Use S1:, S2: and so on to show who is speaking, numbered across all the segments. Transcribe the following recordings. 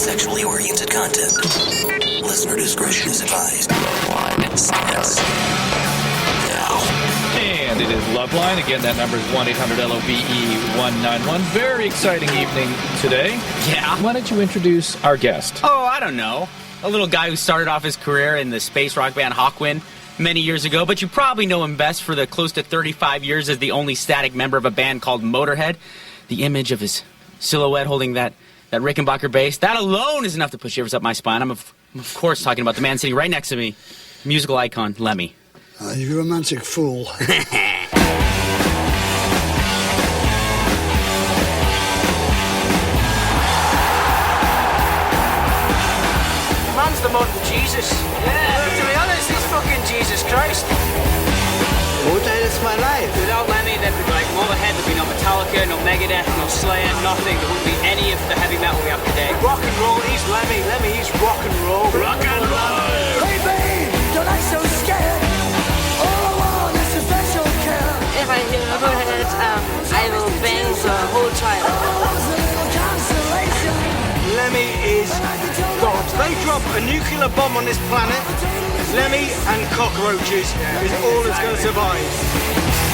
S1: sexually oriented content. Listener discretion is advised. Loveline starts now.
S2: And it is Loveline. Again, that number is 1-800-LOVE-191. Very exciting evening today.
S3: Yeah.
S2: Why don't you introduce our guest?
S3: Oh, I don't know. A little guy who started off his career in the space rock band Hawkwind many years ago, but you probably know him best for the close to 35 years as the only static member of a band called Motorhead. The image of his silhouette holding that Rickenbacker bass, that alone is enough to put shivers up my spine. I'm of course talking about the man sitting right next to me, musical icon Lemmy.
S4: You romantic fool.
S5: Man's the modern Jesus. Yeah. To be honest, he's fucking Jesus Christ.
S6: Motorhead is my life.
S5: Without Lemmy, there'd be like Motorhead, there'd be no Metallica, no Megadeth, no Slayer, nothing. There wouldn't be any of the heavy metal we have today.
S6: Rock and roll, he's Lemmy. Lemmy, he's rock and roll.
S5: Rock and roll!
S7: Hey babe, don't act so scared. All I want is a special care.
S8: If I hear Motorhead, I will bang the whole child.
S6: Lemmy is God. They drop a nuclear bomb on this planet, Lemmy and cockroaches is all that's going to survive.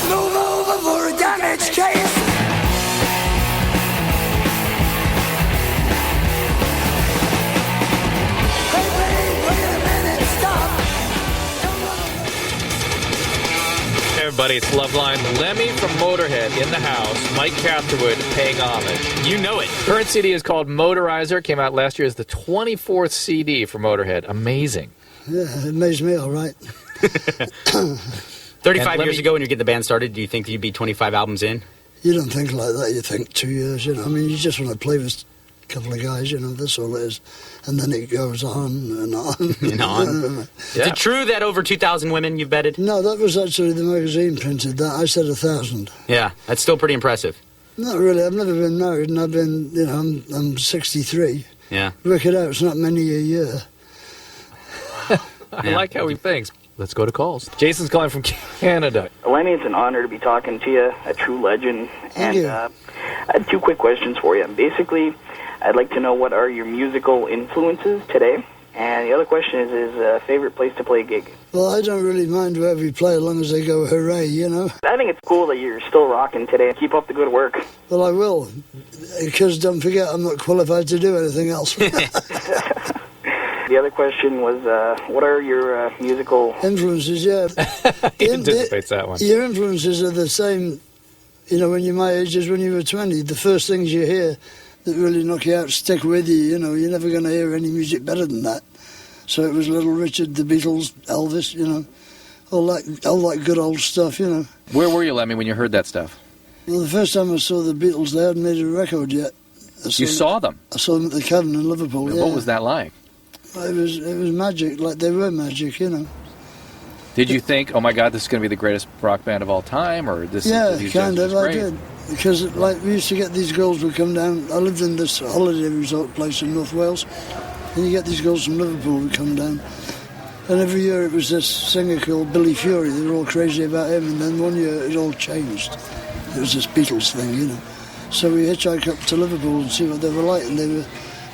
S7: Move over for a damage case. Hey babe, wait a minute, stop.
S2: Hey everybody, it's Loveline. Lemmy from Motorhead in the house. Mike Catherwood paying homage.
S3: You know it.
S2: Current CD is called Motorizer. Came out last year as the 24th CD for Motorhead. Amazing.
S4: Yeah, it makes me all right.
S3: 35 years ago when you get the band started, do you think you'd be 25 albums in?
S4: You don't think like that. You think 2 years, you know. I mean, you just want to play with a couple of guys, you know. That's all it is. And then it goes on and on.
S3: And on. Is it true that over 2,000 women you've bedded?
S4: No, that was actually the magazine printed that. I said 1,000.
S3: Yeah, that's still pretty impressive.
S4: Not really. I've never been married, and I've been, you know, I'm 63.
S3: Yeah.
S4: Work it out. It's not many a year.
S2: I like how he thinks. Let's go to calls. Jason's calling from Canada.
S9: Lemmy, it's an honor to be talking to you, a true legend.
S4: Thank you.
S9: I had two quick questions for you. Basically, I'd like to know what are your musical influences today? And the other question is favorite place to play a gig?
S4: Well, I don't really mind wherever you play as long as they go hooray, you know.
S9: I think it's cool that you're still rocking today. Keep up the good work.
S4: Well, I will. Because don't forget, I'm not qualified to do anything else.
S9: The other question was, what are your musical...
S4: Influences, yeah.
S2: He anticipates that one.
S4: Your influences are the same, you know, when you're my age as when you were 20. The first things you hear that really knock you out stick with you, you know. You're never going to hear any music better than that. So it was Little Richard, the Beatles, Elvis, you know, all that good old stuff, you know.
S2: Where were you, Lemmy, when you heard that stuff?
S4: Well, the first time I saw the Beatles, they hadn't made a record yet.
S2: You saw them?
S4: I saw them at the Cavern in Liverpool, yeah.
S2: What was that like?
S4: It was magic, like they were magic, you know.
S2: Did you think, oh my God, this is going to be the greatest rock band of all time, or this?
S4: Yeah,
S2: is
S4: kind of.
S2: great?
S4: I did, because like we used to get these girls would come down. I lived in this holiday resort place in North Wales, and you get these girls from Liverpool who come down, and every year it was this singer called Billy Fury. They were all crazy about him, and then one year it all changed. It was this Beatles thing, you know. So we hitchhiked up to Liverpool and see what they were like, and they were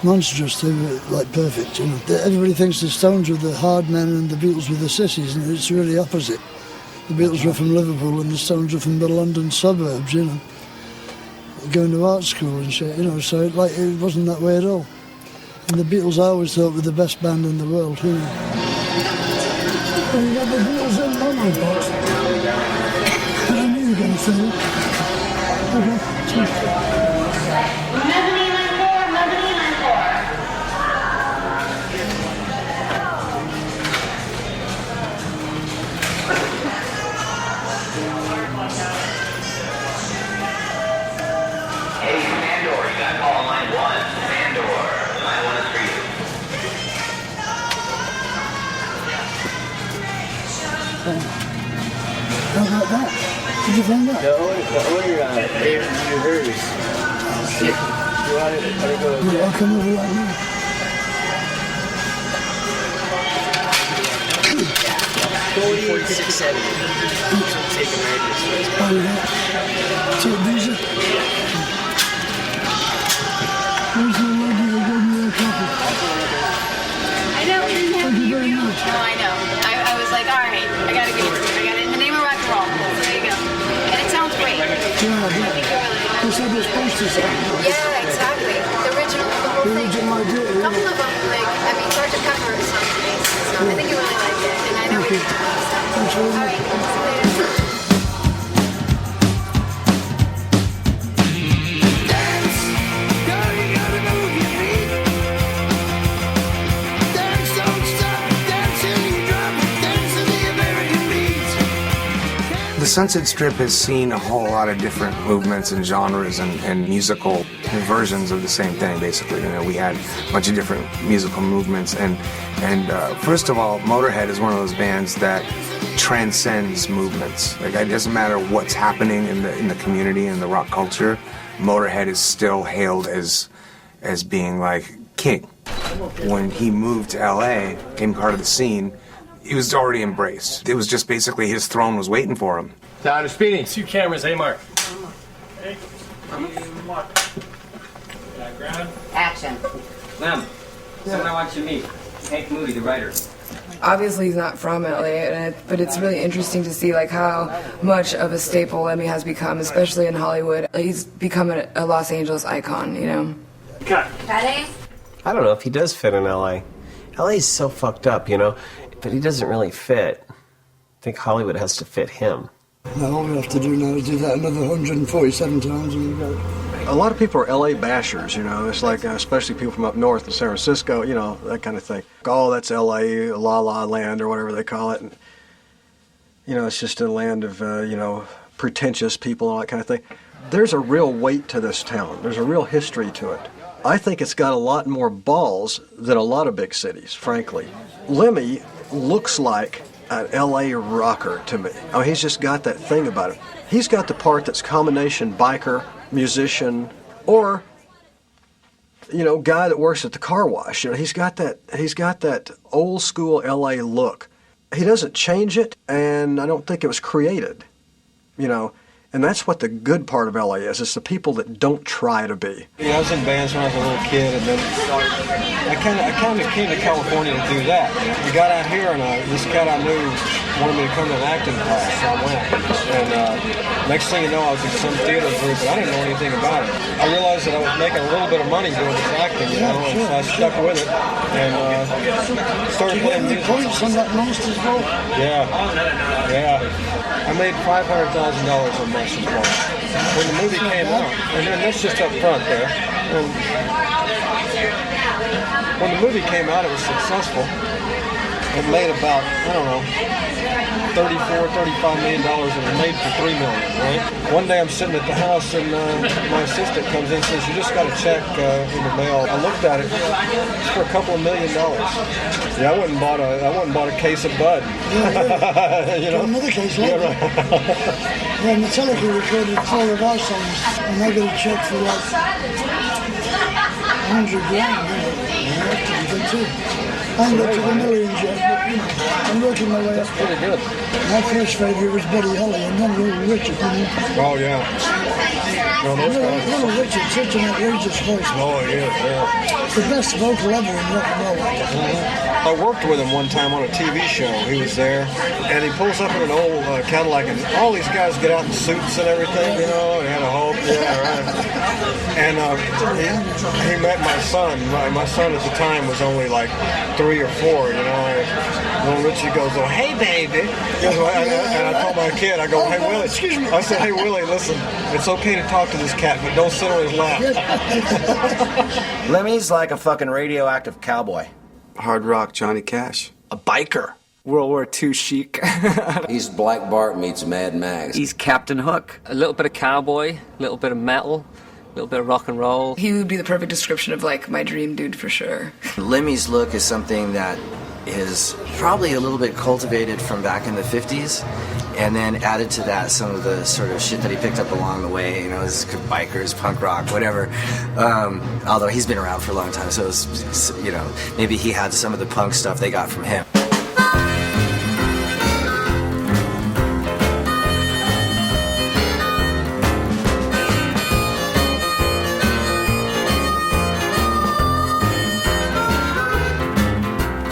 S4: monstrous. They were like perfect, you know. Everybody thinks the Stones were the hard men and the Beatles were the sissies, and it's really opposite. The Beatles were from Liverpool and the Stones were from the London suburbs, you know, going to art school and shit, you know. So it wasn't that way at all. And the Beatles I always thought were the best band in the world, you know. Well, you got the Beatles in my box. I knew you were going to say it. Okay. How about that? Did you find that?
S6: The owner gave you hers. You want it? Let it go.
S4: Yeah, I'll come over right now.
S5: 4670. Take American.
S4: Oh, yeah. Take Visa? Where's the lady that gave me a copy?
S10: Yeah, exactly. The original, the whole thing. A couple of them, like, I mean, Dr. Pepper is some amazing stuff. I think you really like it, and I know you're stuff. All right, see you later.
S11: The Sunset Strip has seen a whole lot of different movements and genres and musical versions of the same thing, basically. You know, we had a bunch of different musical movements, and first of all, Motorhead is one of those bands that transcends movements. Like, it doesn't matter what's happening in the community and the rock culture, Motorhead is still hailed as being like king. When he moved to LA, became part of the scene, he was already embraced. It was just basically his throne was waiting for him.
S12: Down to speeding. 2 cameras, hey Mark.
S13: Hey.
S14: Action.
S13: Lem, someone I want you to meet. Hank Moody, the writer.
S15: Obviously he's not from LA, but it's really interesting to see like how much of a staple Lemmy has become, especially in Hollywood. He's become a Los Angeles icon, you know.
S13: Cut.
S14: Ready?
S12: I don't know if he does fit in LA. LA's so fucked up, you know, but he doesn't really fit. I think Hollywood has to fit him.
S4: Now all we have to do now is do that another 147 times and we go.
S16: A lot of people are LA bashers, you know. It's like, especially people from up north in San Francisco, you know, that kind of thing. Oh, that's LA, La La Land, or whatever they call it. And, you know, it's just a land of, you know, pretentious people and all that kind of thing. There's a real weight to this town. There's a real history to it. I think it's got a lot more balls than a lot of big cities, frankly. Lemmy looks like an LA rocker to me. I mean, he's just got that thing about him. He's got the part that's combination biker, musician, or, you know, guy that works at the car wash. You know, he's got that old school LA look. He doesn't change it, and I don't think it was created, you know. And that's what the good part of LA is. It's the people that don't try to be.
S6: You know, I was in bands when I was a little kid, and then I kind of came to California to do that. We got out here, and this cat I knew wanted me to come to an acting class, so I went. And next thing you know, I was in some theater group, but I didn't know anything about it. I realized that I was making a little bit of money doing this acting, you know, and so I stuck with it and started playing music.
S4: Points on that Monsters Ball?
S6: Yeah. I made $500,000 on Monsters Ball. When the movie came out, and that's just up front there. And when the movie came out, it was successful. It made about, I don't know, $35 million, and it made for $3 million, right? One day I'm sitting at the house, and my assistant comes in and says, "You just got a check in the mail." I looked at it. It's for a couple of $1 million. Yeah, I went and bought a case of Bud.
S4: You know, another case later.
S6: Yeah, right.
S4: Yeah, Metallica recorded 4 of our songs, and I got a check for like $100,000. You know, I ain't got to the millions yet, but you know, I'm working my way up.
S6: That's pretty good.
S4: My first favourite was Buddy Holly, and then Little Richard, you know.
S6: Oh, yeah. No, those guys.
S4: Little Richard, such an outrageous voice.
S6: Oh, yeah.
S4: The best vocal ever in rock and roll.
S6: I worked with him one time on a TV show. He was there, and he pulls up in an old Cadillac, and all these guys get out in suits and everything, you know, and had a whole, yeah, right. And he met my son. My son at the time was only like 3 or 4, you know. And little Richie goes, "Oh, hey, baby." And I told my kid, I go, "Hey, Willie."
S4: Excuse me.
S6: I said, "Hey, Willie, listen, it's okay to talk to this cat, but don't sit on his lap."
S17: Lemmy's like a fucking radioactive cowboy.
S18: Hard rock Johnny Cash.
S17: A biker.
S18: World War II chic.
S19: He's Black Bart meets Mad Max.
S17: He's Captain Hook.
S13: A little bit of cowboy, a little bit of metal, a little bit of rock and roll.
S15: He would be the perfect description of like my dream dude for sure.
S17: Lemmy's look is something that is probably a little bit cultivated from back in the 50s, and then added to that some of the sort of shit that he picked up along the way, you know, his bikers, punk rock, whatever. Although he's been around for a long time, so it's, you know, maybe he had some of the punk stuff they got from him.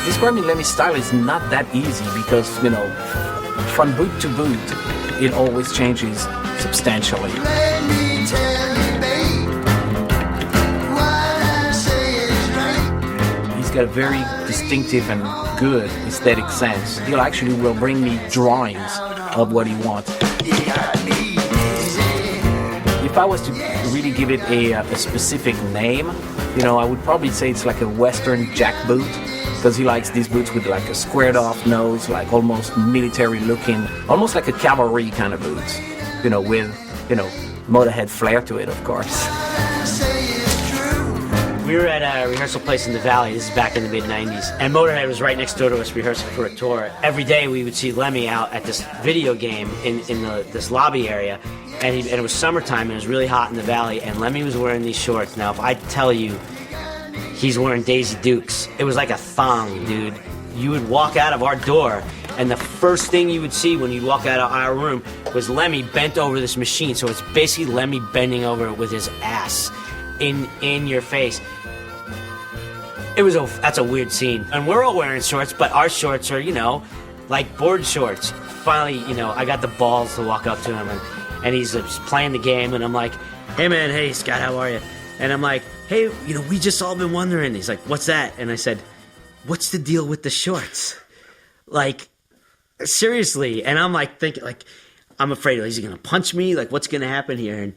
S20: Describing Lemmy's style is not that easy because, you know, from boot to boot, it always changes substantially.
S7: Let me tell you, babe,
S20: got a very distinctive and good aesthetic sense. He actually will bring me drawings of what he wants. If I was to really give it a specific name, I would probably say it's like a Western jackboot, because he likes these boots with like a squared off nose, like almost military looking, almost like a cavalry kind of boots, with, Motorhead flair to it, of course.
S21: We were at a rehearsal place in the Valley. This is back in the mid-'90s. And Motorhead was right next door to us rehearsing for a tour. Every day we would see Lemmy out at this video game in this lobby area. And it was summertime and it was really hot in the Valley. And Lemmy was wearing these shorts. Now, if I tell you he's wearing Daisy Dukes, it was like a thong, dude. You would walk out of our door and the first thing you would see when you walk out of our room was Lemmy bent over this machine. So it's basically Lemmy bending over with his ass in your face. That's a weird scene. And we're all wearing shorts, but our shorts are, like board shorts. Finally, I got the balls to walk up to him and he's playing the game and I'm like, hey man, hey Scott, how are you? And I'm like, hey, we just all been wondering. He's like, what's that? And I said, what's the deal with the shorts? Like, seriously. And I'm like thinking, like, I'm afraid, is he gonna punch me? Like, what's gonna happen here? And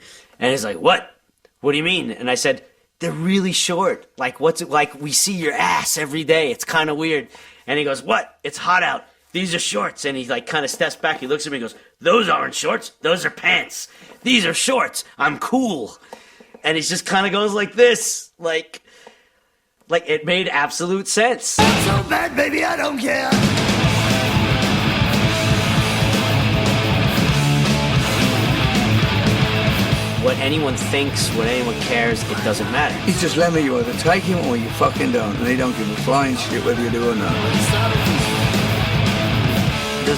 S21: he's like, what? What do you mean? And I said, they're really short. Like, what's it like? We see your ass every day. It's kind of weird. And he goes, what? It's hot out. These are shorts. And he like kind of steps back. He looks at me and goes, those aren't shorts. Those are pants. These are shorts. I'm cool. And he just kind of goes like this. Like it made absolute sense.
S7: So bad, baby, I don't care.
S21: What anyone thinks, what anyone cares, it doesn't matter.
S18: He's just Lemmy. You either take him or you fucking don't. And they don't give a flying shit whether you do or not.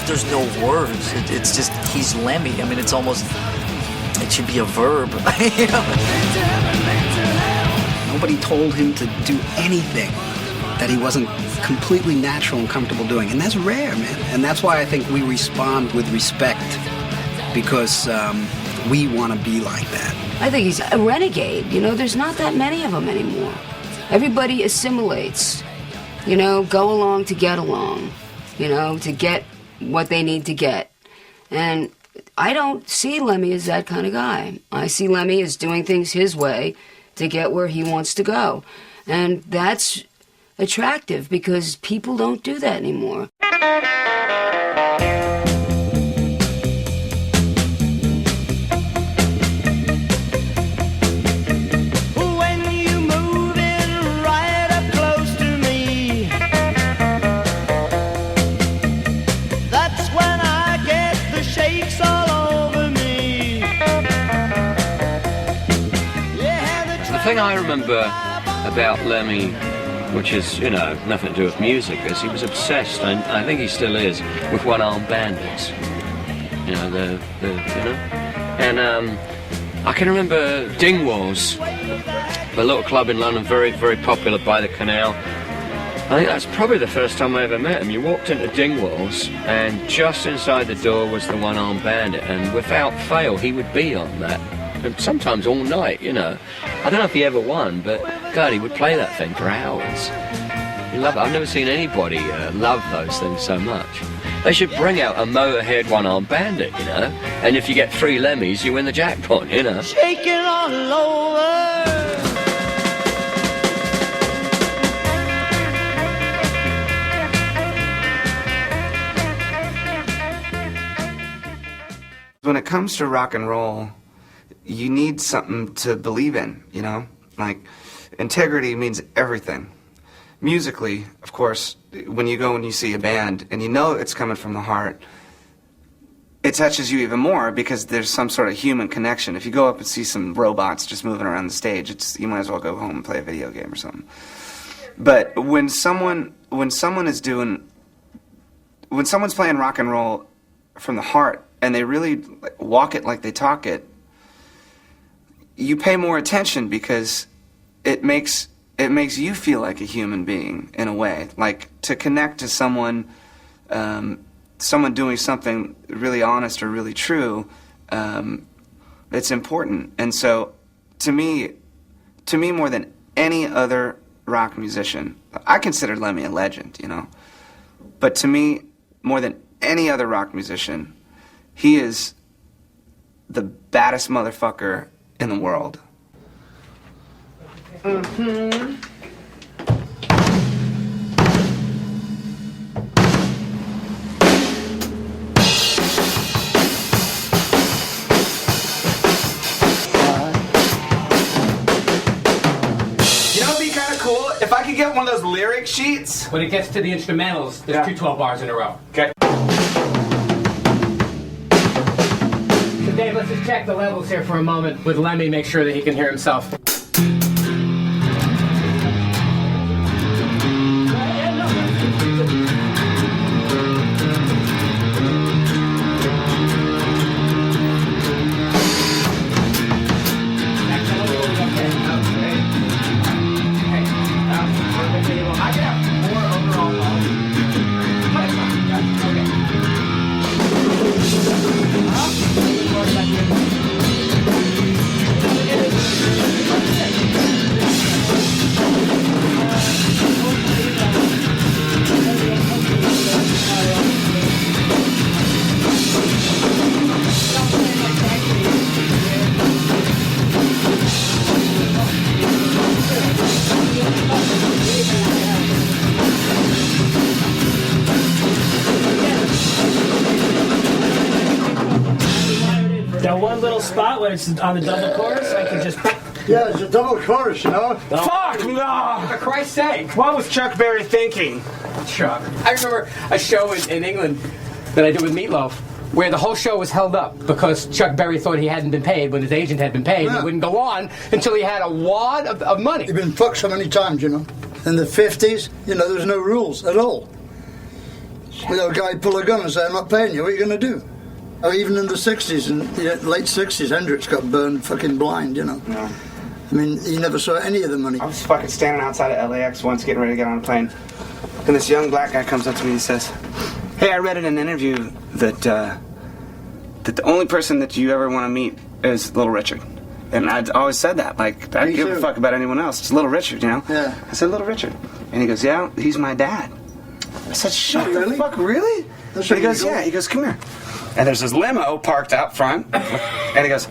S1: There's no words. It's just, he's Lemmy. I mean, it's almost, it should be a verb.
S22: Nobody told him to do anything that he wasn't completely natural and comfortable doing. And that's rare, man. And that's why I think we respond with respect, because we want to be like that.
S23: I think he's a renegade. There's not that many of them anymore. Everybody assimilates. Go along to get along. To get what they need to get. And I don't see Lemmy as that kind of guy. I see Lemmy as doing things his way to get where he wants to go. And that's attractive because people don't do that anymore.
S24: The thing I remember about Lemmy, which is, nothing to do with music, is he was obsessed, and I think he still is, with one-armed bandits. And I can remember Dingwalls, the little club in London, very, very popular by the canal. I think that's probably the first time I ever met him. You walked into Dingwalls, and just inside the door was the one-armed bandit, and without fail, he would be on that. And sometimes all night, I don't know if he ever won, but God, he would play that thing for hours. He loved it. I've never seen anybody love those things so much. They should bring out a Motorhead one-armed bandit, and if you get 3 Lemmys, you win the jackpot,
S7: Shaking all over.
S11: When it comes to rock and roll, you need something to believe in, Like, integrity means everything. Musically, of course, when you go and you see a band and it's coming from the heart, it touches you even more because there's some sort of human connection. If you go up and see some robots just moving around the stage, you might as well go home and play a video game or something. But when someone's playing rock and roll from the heart and they really walk it like they talk it, you pay more attention because it makes you feel like a human being in a way. Like, to connect to someone doing something really honest or really true, it's important. And so, to me more than any other rock musician, I consider Lemmy a legend, you know. But to me, more than any other rock musician, he is the baddest motherfucker in the world.
S23: Mm-hmm.
S11: You know, it'd be kind of cool if I could get one of those lyric sheets.
S2: When it gets to the instrumentals, there's 2 12 bars in a row.
S11: Okay.
S2: So Dave, let's just check the levels here for a moment with Lemmy, make sure that he can hear himself. That one little spot where it's on the double chorus, I can just...
S4: Yeah, it's a double chorus, you know.
S2: Fuck! No! For Christ's sake! What was Chuck Berry thinking? Chuck. I remember a show in England that I did with Meatloaf where the whole show was held up because Chuck Berry thought he hadn't been paid when his agent had been paid. Yeah. He wouldn't go on until he had a wad of money.
S4: He'd been fucked so many times, you know. In the 50s, you know, there was no rules at all. You know, a guy would pull a gun and say, I'm not paying you, what are you going to do? Oh, even in the 60s and late 60s, Hendrix got burned fucking blind, you know.
S11: Yeah.
S4: I mean, he never saw any of the money.
S11: I was fucking standing outside of LAX once getting ready to get on a plane. And this young black guy comes up to me and he says, hey, I read in an interview that the only person that you ever want to meet is Little Richard. And I'd always said that. Like, I don't give a fuck about anyone else. It's Little Richard, you know?
S4: Yeah.
S11: I said, Little Richard. And he goes, yeah, he's my dad. I said, shut the fuck, really? And he goes, yeah. He goes, come here. And there's this limo parked out front. And he goes,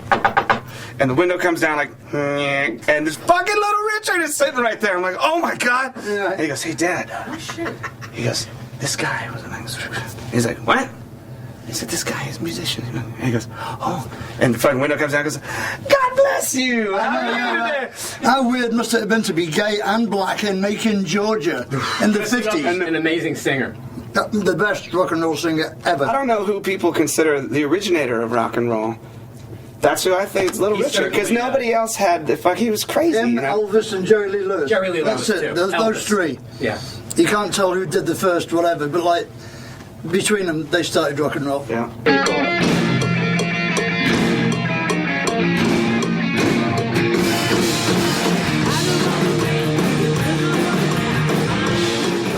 S11: and the window comes down like, and this fucking Little Richard is sitting right there. I'm like, oh my God. Yeah. And he goes, hey, Dad. Oh, shit. He goes, this guy was a... He's like, what? He said, this guy is a musician. And he goes, oh. And the fucking window comes down and goes, God bless you.
S4: How weird must it have been to be gay and black in Macon, Georgia in the 50s?
S2: And an amazing singer.
S4: The best rock and roll singer ever.
S11: I don't know who people consider the originator of rock and roll. That's who I think is Little Richard, because nobody else had the fuck. He was crazy.
S4: Him,
S11: you know?
S4: Elvis, and Jerry Lee Lewis.
S2: Jerry Lee Lewis.
S4: That's it. Those three.
S2: Yeah.
S4: You can't tell who did the first, whatever, but like between them, they started rock and roll.
S11: Yeah.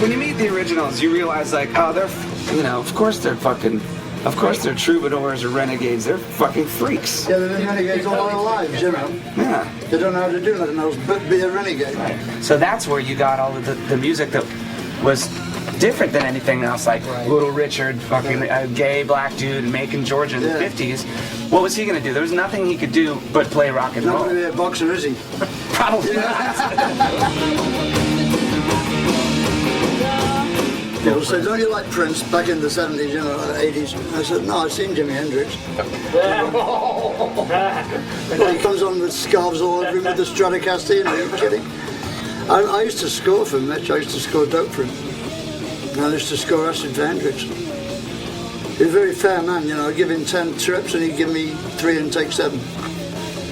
S11: When you meet the originals, you realize, like, oh, they're, you know, of course they're troubadours or renegades. They're fucking freaks.
S4: Yeah, they've been renegades all their lives, you know.
S11: Yeah.
S4: They don't know how to do nothing else but be a renegade.
S11: Right. So that's where you got all of the music that was different than anything else, like Little Richard, fucking a gay black dude in Macon, Georgia in the 50s. What was he going to do? There was nothing he could do but play rock and roll.
S4: Not going to be a boxer, is he?
S11: Probably not.
S4: People say, don't you like Prince back in the 70s, you know, 80s? I said, no, I've seen Jimi Hendrix. Well, he comes on with scarves all over him with the Stratocaster, you know, are you kidding? I used to score for Mitch, I used to score dope for him. And I used to score acid for Hendrix. He was a very fair man, you know, I'd give him 10 trips and he'd give me 3 and take 7.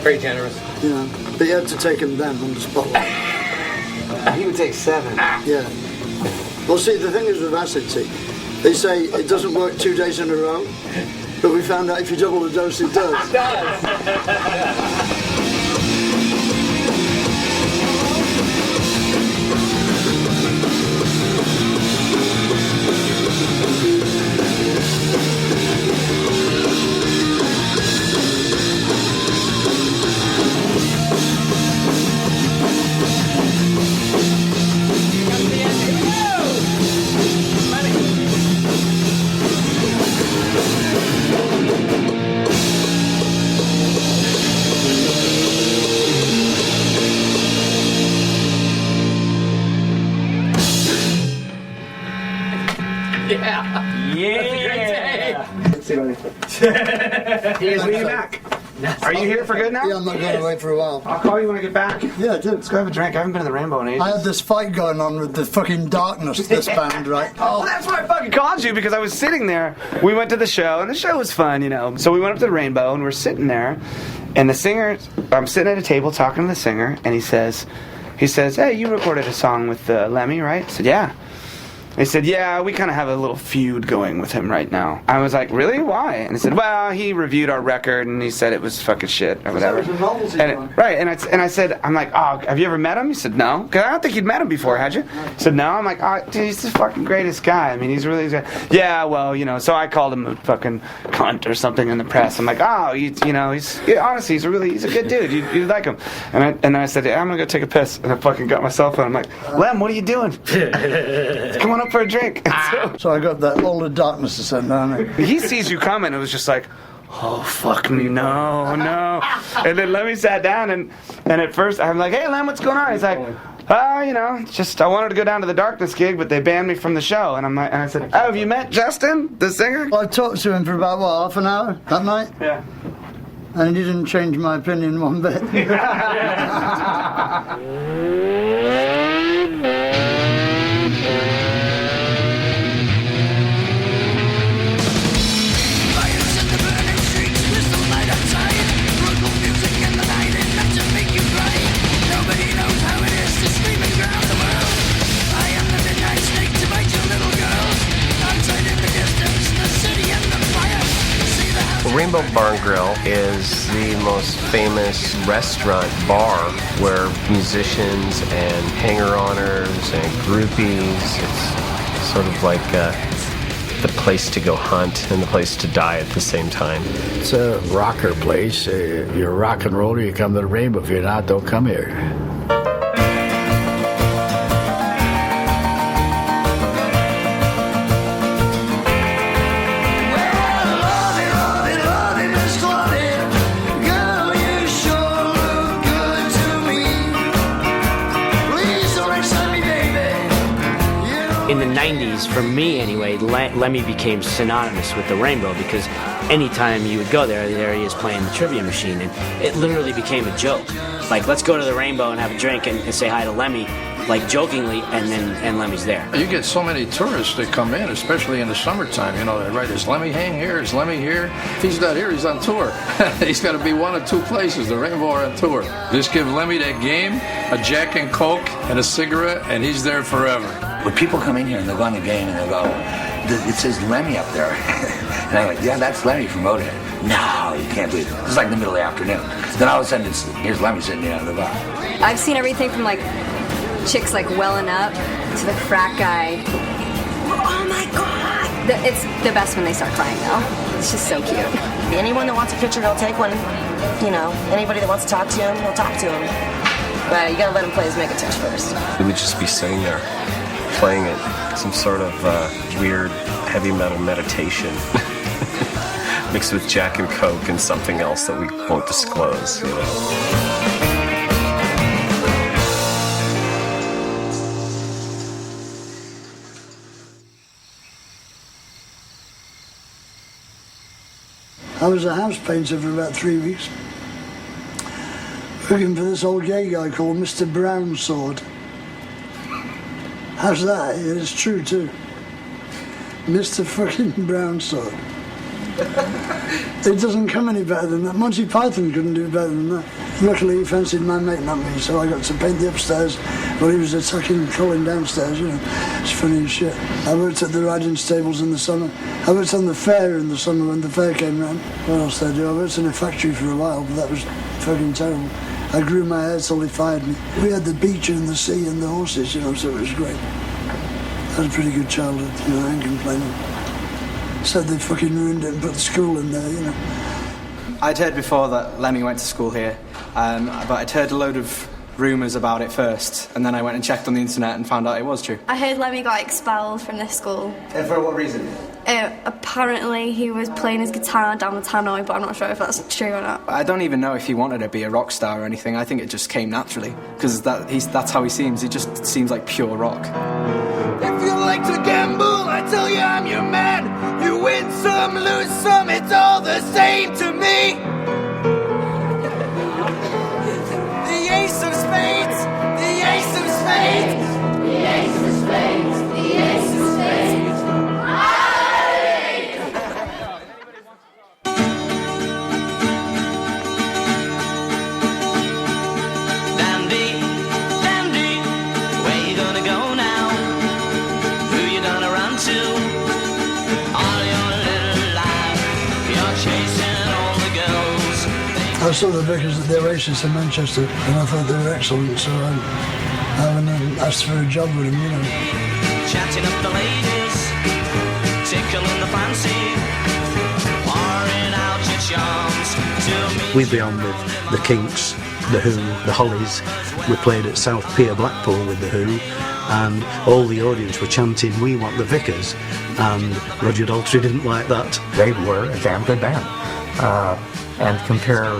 S2: Very generous.
S4: You know, but you had to take him then on the spot.
S11: He would take 7.
S4: Yeah. Well, see, the thing is with acid, see, they say it doesn't work 2 days in a row, but we found out if you double the dose, it does.
S2: It does. Yeah.
S11: Yeah. Let's see what he is leaving back. Are you here for good now?
S4: Yeah, I'm not going away for a while.
S11: I'll call you when I get back.
S4: Yeah, I do.
S11: Let's go have a drink. I haven't been to the Rainbow in ages.
S4: I had this fight going on with the fucking darkness this band, right?
S11: Oh, that's why I fucking called you, because I was sitting there. We went to the show, and the show was fun, you know. So we went up to the Rainbow, and we're sitting there, and the singer, I'm sitting at a table talking to the singer, and he says, hey, you recorded a song with Lemmy, right? I said, yeah. He said, yeah, we kind of have a little feud going with him right now. I was like, really? Why? And he said, well, he reviewed our record and he said it was fucking shit or whatever. And I said, I'm like, oh, have you ever met him? He said, no. Because I don't think you'd met him before, had you? He said, no. I'm like, oh, dude, he's the fucking greatest guy. I mean, he's really, yeah, well, you know, so I called him a fucking cunt or something in the press. I'm like, oh, you know, honestly, he's a good dude. You like him. And then I said, yeah, I'm going to go take a piss. And I fucking got my cell phone. I'm like, Lem, what are you doing? Come on up for a drink.
S4: So I got that all the darkness to send down.
S11: He sees you coming. It was just like, oh fuck me, no. And then Lemmy sat down, and at first I'm like, hey Lem, what's going on? He's like, oh, you know, just I wanted to go down to the Darkness gig, but they banned me from the show. And I said, oh, have you met Justin, the singer?
S4: Well, I talked to him for about half an hour that night.
S11: Yeah.
S4: And he didn't change my opinion one bit.
S12: Rainbow Barn Grill is the most famous restaurant bar where musicians and hanger-oners and groupies, it's sort of like the place to go hunt and the place to die at the same time.
S3: It's a rocker place. If you're a rock and roller, you come to the Rainbow. If you're not, don't come here.
S21: In the 90s, for me anyway, Lemmy became synonymous with the Rainbow because anytime you would go there he is playing the trivia machine, and it literally became a joke. Like, let's go to the Rainbow and have a drink and say hi to Lemmy, like jokingly, and Lemmy's there.
S3: You get so many tourists that come in, especially in the summertime. You know, right? Is Lemmy hang here? Is Lemmy here? If he's not here, he's on tour. He's got to be one of two places. The Rainbow or on tour. Just give Lemmy that game, a Jack and Coke, and a cigarette, and he's there forever.
S5: When people come in here and they'll go on the game and they'll go, it says Lemmy up there. And I'm like, yeah, that's Lemmy from Motorhead. No, you can't believe it. It's like the middle of the afternoon. Then all of a sudden, here's Lemmy sitting down at the bar.
S10: I've seen everything from like chicks like welling up to the frat guy. Oh my God! It's the best when they start crying though. It's just so cute.
S8: Anyone that wants a picture, they'll take one. You know, anybody that wants to talk to him, we'll talk to him. But you gotta let him play his Megatouch first.
S12: We would just be sitting there playing it, some sort of weird heavy metal meditation mixed with Jack and Coke and something else that we won't disclose, you know.
S4: I was a house painter for about 3 weeks, working for this old gay guy called Mr. Brownsword. How's that? It's true too. Mr. fucking Brownsword. It doesn't come any better than that. Monty Python couldn't do better than that. Luckily he fancied my mate, not me, so I got to paint the upstairs while he was attacking Colin downstairs, you know. It's funny as shit. I worked at the riding stables in the summer. I worked on the fair in the summer when the fair came round. What else did I do? I worked in a factory for a while, but that was fucking terrible. I grew my hair till they fired me. We had the beach and the sea and the horses, you know, so it was great. I had a pretty good childhood, you know, I ain't complaining. Said they fucking ruined it and put the school in there, you know.
S9: I'd heard before that Lemmy went to school here, but I'd heard a load of rumours about it first, and then I went and checked on the internet and found out it was true.
S10: I heard Lemmy got expelled from this school.
S9: And for what reason?
S10: Apparently he was playing his guitar down the tannoy, but I'm not sure if that's true or not.
S9: I don't even know if he wanted to be a rock star or anything. I think it just came naturally, because that's how he seems. He just seems like pure rock.
S7: If you like to gamble, I tell you I'm your man. You win some, lose some, it's all the same to me. The ace of spades, the ace of spades, the ace of spades, the ace of spades.
S6: Dandy, dandy, where you gonna go now? Who you gonna run to? All your little life, you're chasing all the girls.
S4: I saw the Vickers at their races in Manchester, and I thought they were excellent, so I went and asked for a job with them, you know.
S6: Chatting up the ladies, tickling the fancy, pouring out your charms to me.
S22: We'd be on with the Kinks, the Who, the Hollies. We played at South Pier, Blackpool with the Who, and all the audience were chanting, "We want the Vickers," and Roger Daltrey didn't like that.
S14: They were a damn good band, and compare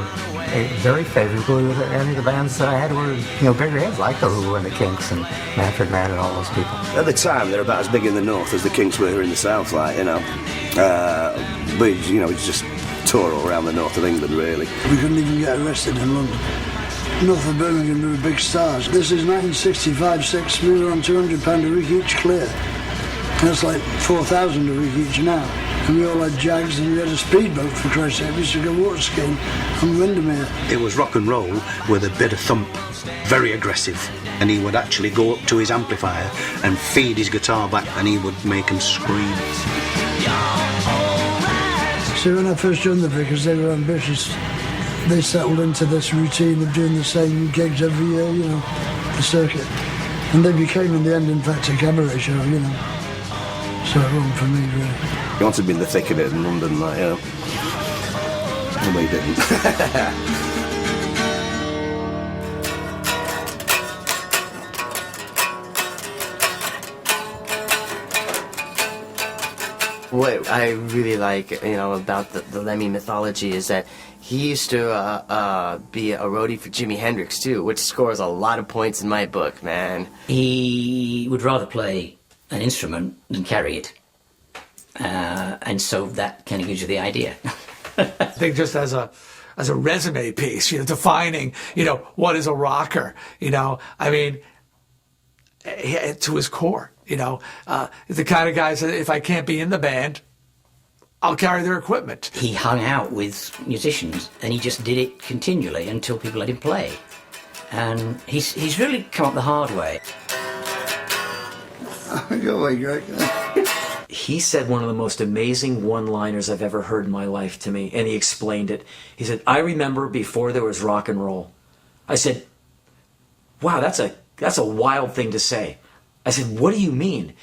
S14: very favorably with any of the bands that I had were, bigger heads like the Who and the Kinks and Manfred Mann and all those people.
S16: At the time, they're about as big in the north as the Kinks were here in the south, we just tour all around the north of England, really.
S4: We couldn't even get arrested in London. North of Birmingham, we were big stars. This is 1965-6, we were on £200 a week each clear. That's like 4,000 a week each now. And we all had Jags, and we had a speedboat, for Christ's sake. We used to go water skiing on Windermere.
S22: It was rock and roll with a bit of thump, very aggressive, and he would actually go up to his amplifier and feed his guitar back, and he would make him scream.
S4: So when I first joined the Vickers, they were ambitious. They settled into this routine of doing the same gigs every year, the circuit. And they became, in the end, in fact, a cabaret show, So it wasn't for me, really.
S16: You wanted to be in the thick of it in London, No, we didn't.
S17: What I really like, about the Lemmy mythology is that he used to be a roadie for Jimi Hendrix, too, which scores a lot of points in my book, man.
S19: He would rather play an instrument than carry it. And so that kind of gives you the idea.
S25: I think just as a resume piece, defining, what is a rocker, to his core, the kind of guys that if I can't be in the band, I'll carry their equipment.
S19: He hung out with musicians and he just did it continually until people let him play. And he's really come up the hard way.
S4: Go away, Greg.
S1: He said one of the most amazing one-liners I've ever heard in my life to me, and he explained it. He said, "I remember before there was rock and roll." I said, "Wow, that's a wild thing to say." I said, "What do you mean?"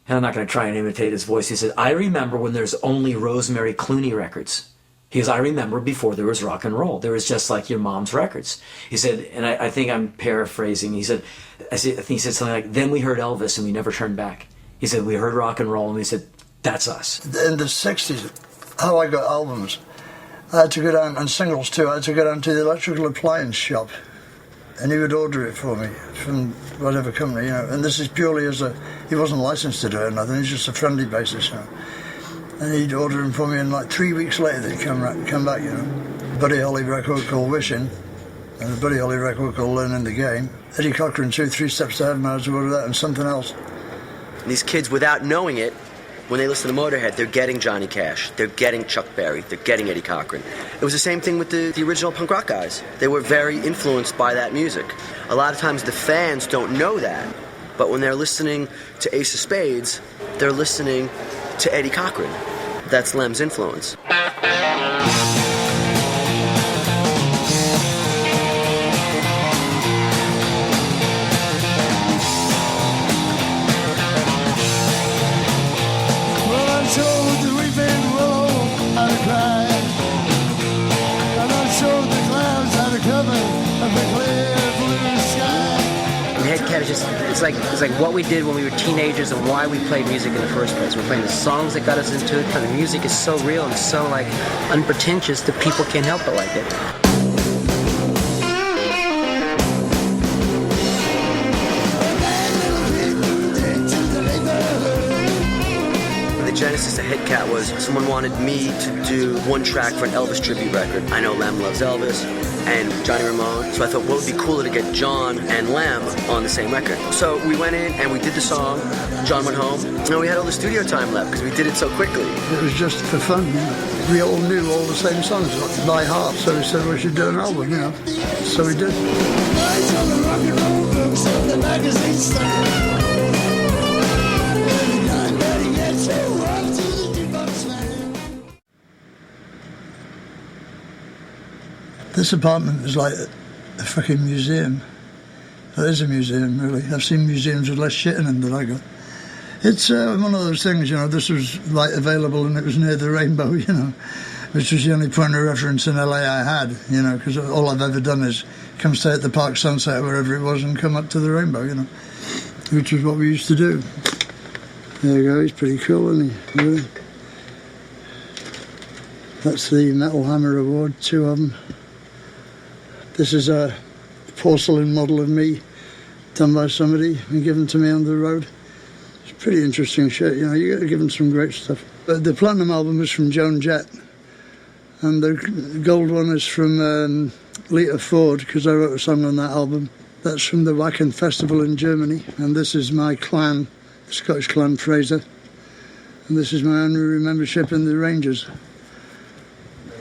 S1: And I'm not going to try and imitate his voice. He said, "I remember when there's only Rosemary Clooney records." He goes, "I remember before there was rock and roll. There was just like your mom's records." He said, and I think I'm paraphrasing. He said, I think he said something like, "Then we heard Elvis and we never turned back." He said, "We heard rock and roll," and we said, "That's us."
S4: In the 60s, how I got albums, I had to go down, and singles too, I had to go down to the electrical appliance shop, and he would order it for me from whatever company, and this is purely he wasn't licensed to do it or nothing, it's just a friendly basis, And he'd order them for me, and like 3 weeks later they'd come back, Buddy Holly record called Wishing, and the Buddy Holly record called Learning the Game. Eddie Cochran, 2-3 steps ahead, and I had to order that and something else.
S26: These kids, without knowing it, when they listen to Motorhead, they're getting Johnny Cash, they're getting Chuck Berry, they're getting Eddie Cochran. It was the same thing with the original punk rock guys. They were very influenced by that music. A lot of times the fans don't know that, but when they're listening to Ace of Spades, they're listening to Eddie Cochran. That's Lem's influence.
S27: It's like what we did when we were teenagers and why we played music in the first place. We're playing the songs that got us into it, but the music is so real and so unpretentious that people can't help but like it.
S26: genesis of Hit Cat was someone wanted me to do one track for an Elvis tribute record. I know Lem loves Elvis and Johnny Ramone, so I thought what would be cooler to get John and Lem on the same record. So we went in and we did the song. John went home, and we had all the studio time left because we did it so quickly.
S4: It was just for fun. We all knew all the same songs by heart, so we said we should do an album, you know. So we did. This apartment is like a fucking museum. It is a museum, really. I've seen museums with less shit in them than I got. It's one of those things, you know, this was like available and it was near the Rainbow, you know, which was the only point of reference in LA I had, you know, because all I've ever done is come stay at the Park Sunset, wherever it was, and come up to the Rainbow, you know, which was what we used to do. There you go, he's pretty cool, isn't he? Really? That's the Metal Hammer Award, 2 of them. This is a porcelain model of me done by somebody and given to me on the road. It's pretty interesting shit, you know, you got to give them some great stuff. But the platinum album is from Joan Jett, and the gold one is from Lita Ford, because I wrote a song on that album. That's from the Wacken Festival in Germany, and this is my clan, Scottish clan Fraser, and this is my honorary membership in the Rangers.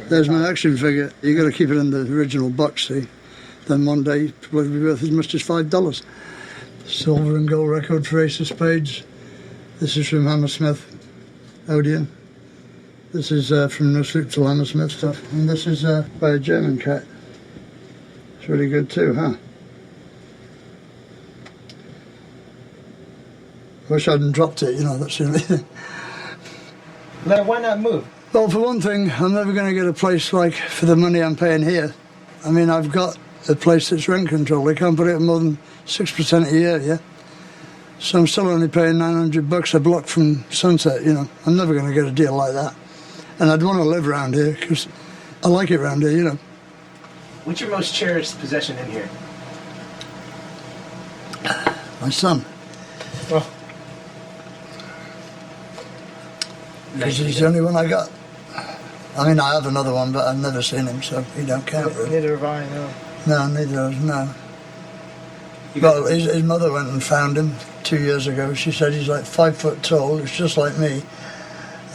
S4: There's my action figure. You got to keep it in the original box, see? Then one day it will be worth as much as $5. Silver and gold record for Ace of Spades. This is from Hammersmith, Odeon. This is from No Sleep Till Hammersmith stuff. And this is by a German cat. It's really good too, huh? I wish I hadn't dropped it, you know, that's the only thing.
S22: Now, why not move?
S4: Well, for one thing, I'm never going to get a place like for the money I'm paying here. I mean, I've got a place that's rent control. They can't put it at more than 6% a year, yeah? So I'm still only paying $900 a block from Sunset, you know. I'm never going to get a deal like that. And I'd want to live around here because I like it around here, you know.
S22: What's your most cherished possession in here?
S4: My son.
S22: Oh.
S4: Because he's the only one I got. I mean, I have another one, but I've never seen him, so he don't count, really.
S22: Neither have I, no.
S4: No, neither of us, no. Well, his mother went and found him 2 years ago. She said he's like 5 foot tall, it's just like me.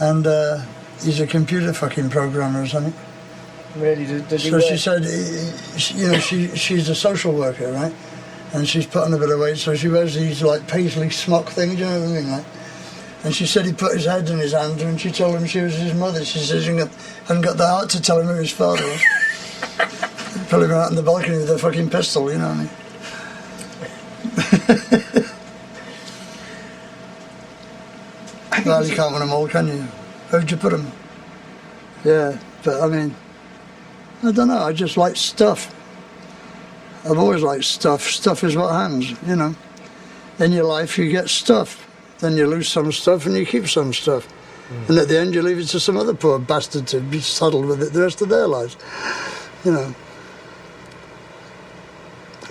S4: And he's a computer fucking programmer or something.
S22: Really? Did
S4: So she said, you know, she's a social worker, right? And she's put on a bit of weight, so she wears these like paisley smock things, you know what I mean? Like, and she said he put his head in his hand when she told him she was his mother. She says he hadn't got the heart to tell him who his father was. Pull him out on the balcony with a fucking pistol, you know what I mean? Well, you can't win them all, can you? Where'd you put them? Yeah, but I mean, I don't know, I just like stuff. I've always liked stuff. Stuff is what hangs, you know. In your life you get stuff. Then you lose some stuff and you keep some stuff. And at the end you leave it to some other poor bastard to be saddled with it the rest of their lives. You know.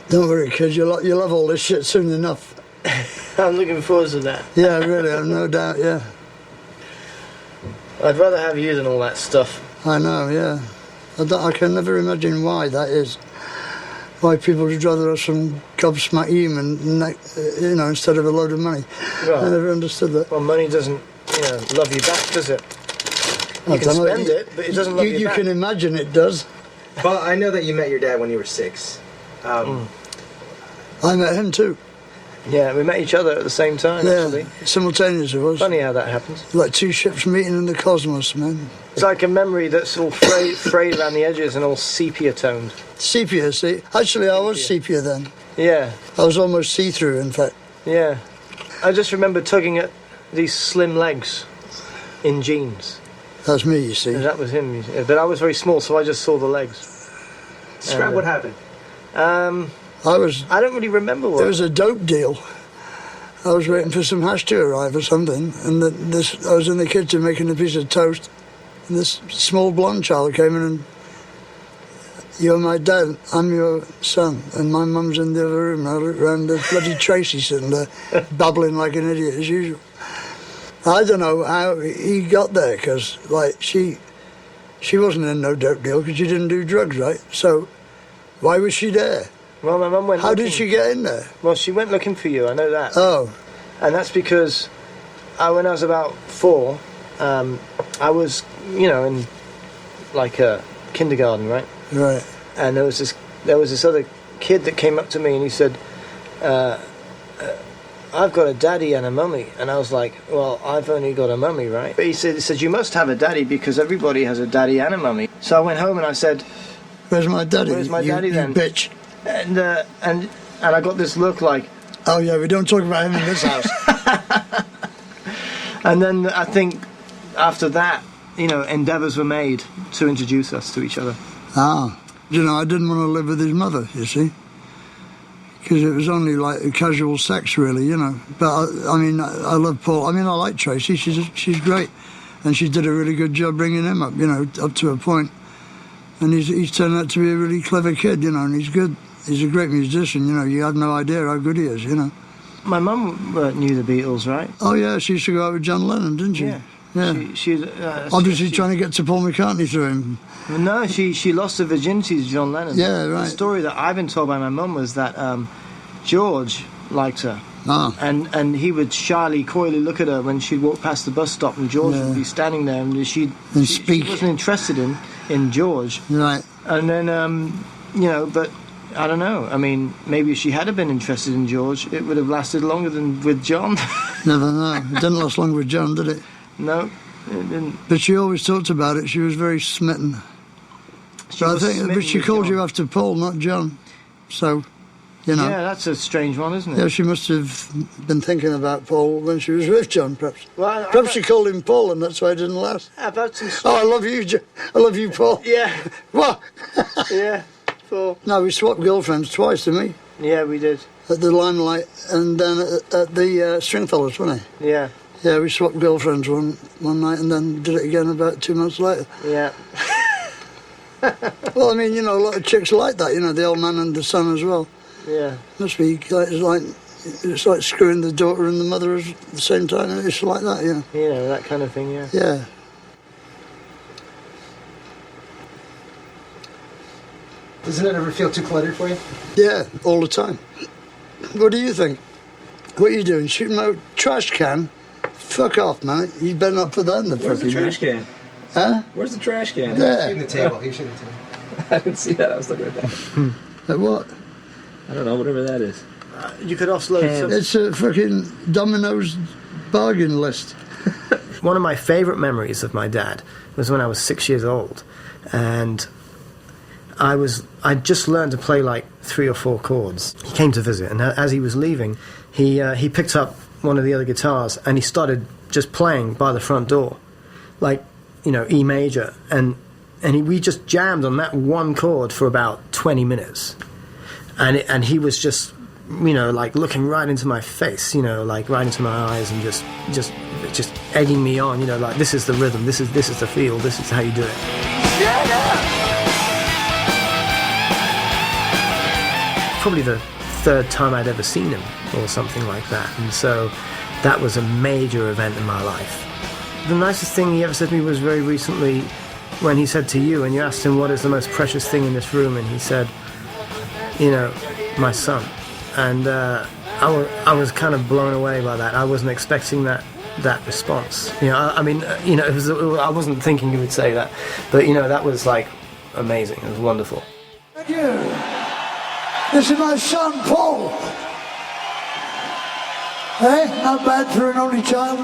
S4: Don't worry, kids, you'll love all this shit soon enough.
S22: I'm looking forward to that.
S4: Yeah, really, I've no doubt, yeah.
S22: I'd rather have you than all that stuff.
S4: I know, yeah. I can never imagine why that is. Why people would rather have some gobsmack human, you know, instead of a load of money.
S22: Right.
S4: I never understood that.
S22: Well, money doesn't, you know, love you back, does it? You can spend it, but it doesn't love you back.
S4: You can imagine it does.
S22: Well, I know that you met your dad when you were 6.
S4: I met him too.
S22: Yeah, we met each other at the same time, actually.
S4: Simultaneously it was.
S22: Funny how that happens.
S4: Like two ships meeting in the cosmos, man.
S22: It's like a memory that's all frayed around the edges and all sepia-toned.
S4: Sepia, see? Actually, I was sepia then.
S22: Yeah.
S4: I was almost see-through, in fact.
S22: Yeah. I just remember tugging at these slim legs in jeans.
S4: That's me, you see.
S22: And that was him. But I was very small, so I just saw the legs. Describe what happened.
S4: I
S22: don't really remember what.
S4: It was a dope deal. I was waiting for some hash to arrive or something, and I was in the kitchen making a piece of toast, and this small blonde child came in and, "You're my dad, I'm your son," and my mum's in the other room. I looked round, there's bloody Tracy sitting there, babbling like an idiot as usual. I don't know how he got there, because, like, she wasn't in no dope deal because she didn't do drugs, right? So why was she there?
S2: Well, my mum went
S4: How
S2: looking.
S4: did she get in there?
S2: Well, she went looking for you, I know that.
S4: Oh.
S2: And that's because when I was about 4, I was, in like a kindergarten, right?
S4: Right.
S2: And there was this other kid that came up to me and he said, I've got a daddy and a mummy. And I was like, well, I've only got a mummy, right? But he said, you must have a daddy because everybody has a daddy and a mummy. So I went home and I said,
S4: where's my daddy?
S2: Where's my daddy then?
S4: You bitch.
S2: And I got this look like,
S4: oh yeah, we don't talk about him in this house.
S2: And then I think after that, endeavours were made to introduce us to each other.
S4: Ah. I didn't want to live with his mother, you see. Because it was only like a casual sex, really, But I love Paul. I like Tracy. She's great, and she did a really good job bringing him up, up to a point. And he's turned out to be a really clever kid, and he's good. He's a great musician, You have no idea how good he is,
S2: My mum knew the Beatles, right?
S4: Oh yeah, she used to go out with John Lennon, didn't she?
S2: Yeah.
S4: Yeah. Obviously trying to get to Paul McCartney through him.
S2: No, she lost her virginity to John Lennon.
S4: Yeah, right.
S2: The story that I've been told by my mum was that George liked her.
S4: Ah.
S2: And he would shyly, coyly look at her when she'd walk past the bus stop, and George would be standing there, and she wasn't interested in George.
S4: Right.
S2: And then, but I don't know. I mean, maybe if she had been interested in George, it would have lasted longer than with John.
S4: Never know. It didn't last long with John, did it?
S2: No, it didn't.
S4: But she always talked about it. She was very smitten. But she called you after Paul, not John. So,
S2: Yeah, that's a strange one, isn't it?
S4: Yeah, she must have been thinking about Paul when she was with John, perhaps.
S2: Well,
S4: perhaps she called him Paul, and that's why it didn't last.
S2: I've had some...
S4: Oh, I love you, I love you, Paul.
S2: Yeah.
S4: What?
S2: Yeah, Paul.
S4: No, we swapped girlfriends twice, didn't we?
S2: Yeah, we did.
S4: At the Limelight and then at the Stringfellows, wasn't it?
S2: Yeah.
S4: Yeah, we swapped girlfriends one night and then did it again about 2 months later.
S2: Yeah.
S4: Well, a lot of chicks like that, the old man and the son as well.
S2: Yeah.
S4: Must be, it's like screwing the daughter and the mother at the same time. It's like that, yeah.
S2: That kind of thing, yeah.
S4: Yeah.
S22: Doesn't it ever feel too cluttered for you?
S4: Yeah, all the time. What do you think? What are you doing? Shooting my trash can? Fuck off, man. You better not put that in the
S13: Where's the trash can?
S4: Huh?
S13: Where's the trash can?
S4: There.
S22: Shooting the table. He's shooting the table.
S13: I didn't see that. I was looking at that.
S4: At what?
S13: I don't know, whatever that is.
S2: You could offload some...
S4: It's a fucking Domino's bargain list.
S2: One of my favourite memories of my dad was when I was 6 years old, and I'd just learned to play like 3 or 4 chords. He came to visit, and as he was leaving, he picked up one of the other guitars and he started just playing by the front door, like, E major, and we just jammed on that one chord for about 20 minutes, and he was just, like looking right into my face, like right into my eyes, and just egging me on, like, this is the rhythm, this is the feel, this is how you do it. Probably the 3rd time I'd ever seen him, or something like that, and so that was a major event in my life. The nicest thing he ever said to me was very recently, when he said to you, and you asked him what is the most precious thing in this room, and he said, my son. And I was kind of blown away by that. I wasn't expecting that response. I wasn't thinking he would say that, but that was like amazing. It was wonderful.
S4: Thank you. This is my son, Paul. Hey, not bad for an only child.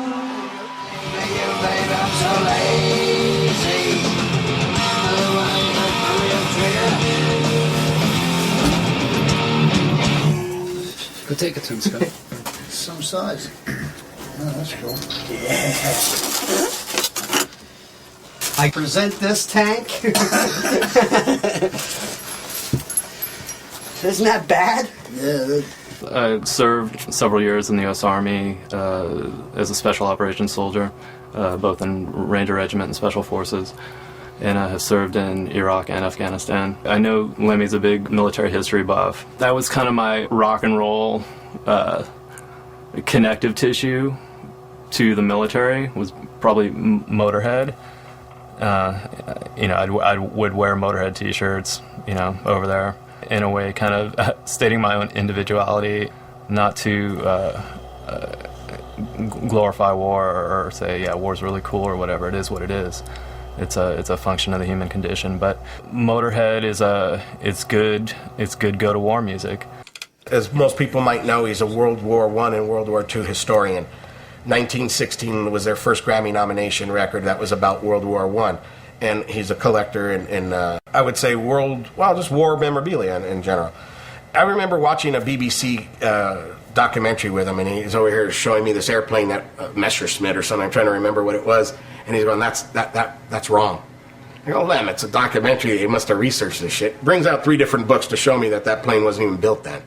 S22: Go take it to him, Scott.
S4: Some size. Oh, that's cool.
S22: Yeah. I present this tank. Isn't that bad?
S4: Yeah.
S15: I served several years in the U.S. Army as a special operations soldier, both in Ranger Regiment and Special Forces, and I have served in Iraq and Afghanistan. I know Lemmy's a big military history buff. That was kind of my rock and roll connective tissue to the military was probably Motorhead. I would wear Motorhead T-shirts, over there, in a way, kind of stating my own individuality, not to glorify war or say, yeah, war's really cool or whatever. It is what it is. It's a function of the human condition. But Motorhead it's good go-to-war music.
S3: As most people might know, he's a World War I and World War II historian. 1916 was their first Grammy nomination record that was about World War I. And he's a collector in I would say just war memorabilia in general. I remember watching a BBC documentary with him, and he's over here showing me this airplane, that Messerschmitt or something. I'm trying to remember what it was. And he's going, that's wrong. I go, Lem, it's a documentary. He must have researched this shit. Brings out 3 different books to show me that plane wasn't even built then.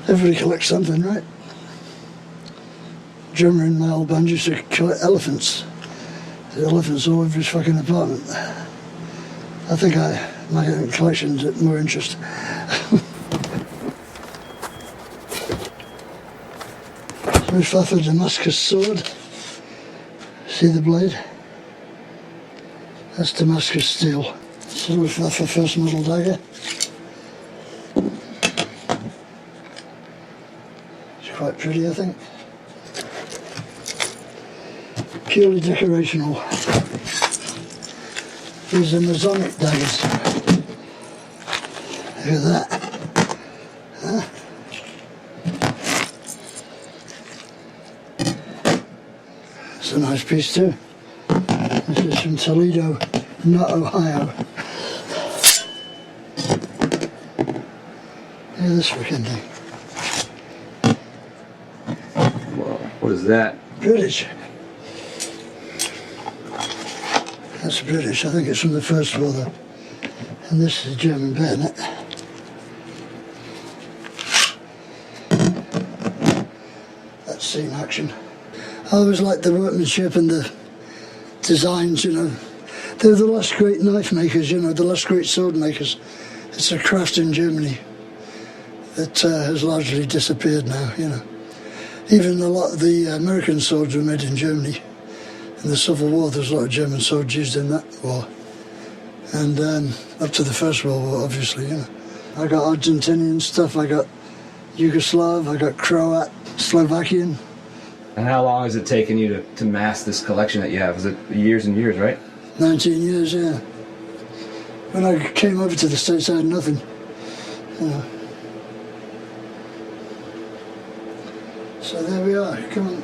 S4: Everybody collects something, right? Drummer in my old band used to collect elephants. The elephants all over his fucking apartment. I think my collection's more interesting. Luftwaffe Damascus sword. See the blade? That's Damascus steel. It's a Luftwaffe first model dagger. Quite pretty, I think. Purely decorational. These are Masonic daggers. Look at that. Huh? It's a nice piece too. This is from Toledo, not Ohio. Yeah, this freaking thing.
S13: What is that?
S4: British. That's British. I think it's from the First War though. And this is a German bayonet. That's scene action. I always liked the workmanship and the designs, They're the last great knife makers, the last great sword makers. It's a craft in Germany that has largely disappeared now, Even a lot of the American swords were made in Germany. In the Civil War, there's a lot of German swords used in that war. And up to the First World War, obviously, I got Argentinian stuff, I got Yugoslav, I got Croat, Slovakian.
S13: And how long has it taken you to mass this collection that you have? Is it years and years, right?
S4: 19 years, yeah. When I came over to the States, I had nothing. So there we are, come on.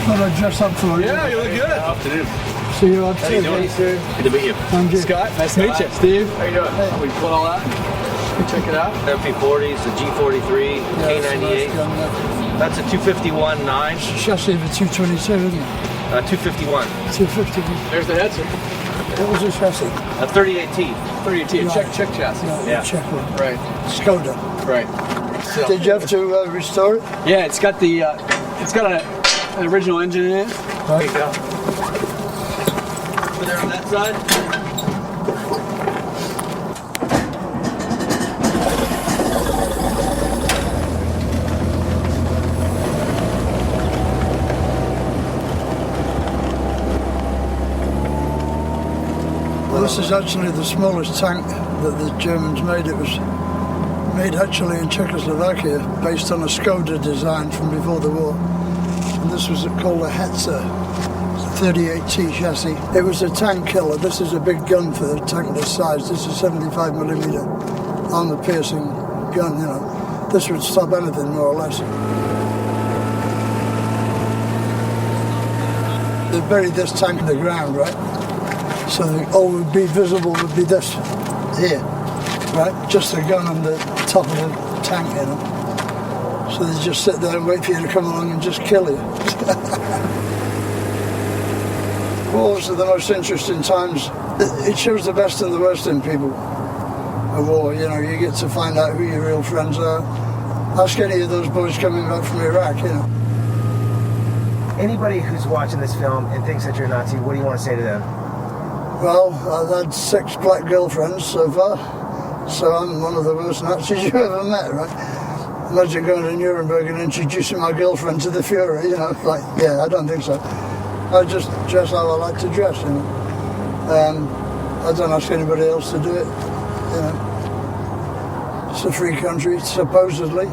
S4: What I dress up for you?
S11: Yeah, you look good. Afternoon.
S4: See you out
S11: How you doing? Good to meet you.
S4: I'm Jim.
S11: Scott, nice to meet you. Steve, how you doing?
S4: Hey.
S11: We put all that. Check it out.
S18: MP40s, the G43, K98. That's a 251-9.
S4: Chassis of a 222, isn't it?
S18: 251.
S4: 251.
S11: There's the head, sir.
S4: What was the chassis?
S18: A 38T.
S11: 38T,
S4: Right.
S11: check chassis.
S18: Yeah.
S4: Check one.
S11: Right.
S4: Skoda.
S11: Right. So,
S4: Did you have to restore it?
S11: yeah, it's got the an original engine in it.
S18: There you go. Over there on that side.
S4: Well, this is actually the smallest tank that the Germans made. It was made actually in Czechoslovakia based on a Skoda design from before the war. And this was called a Hetzer, 38T chassis. It was a tank killer. This is a big gun for a tank this size. This is 75mm armor piercing gun, you know. This would stop anything, more or less. They buried this tank in the ground, right? So all would be visible would be this here, right? Just the gun on the top of the tank, you know. So they just sit there and wait for you to come along and just kill you. Wars are the most interesting times. It shows the best and the worst in people. A war, you know, you get to find out who your real friends are. Ask any of those boys coming back from Iraq, you know.
S5: Anybody who's watching this film and thinks that you're a Nazi, what do you want to say to them?
S4: Well, I've had 6 black girlfriends so far, so I'm one of the worst Nazis you ever met, right? Imagine going to Nuremberg and introducing my girlfriend to the Fuhrer, you know, like, yeah, I don't think so. I just dress how I like to dress, you know. I don't ask anybody else to do it, you know. It's a free country, supposedly.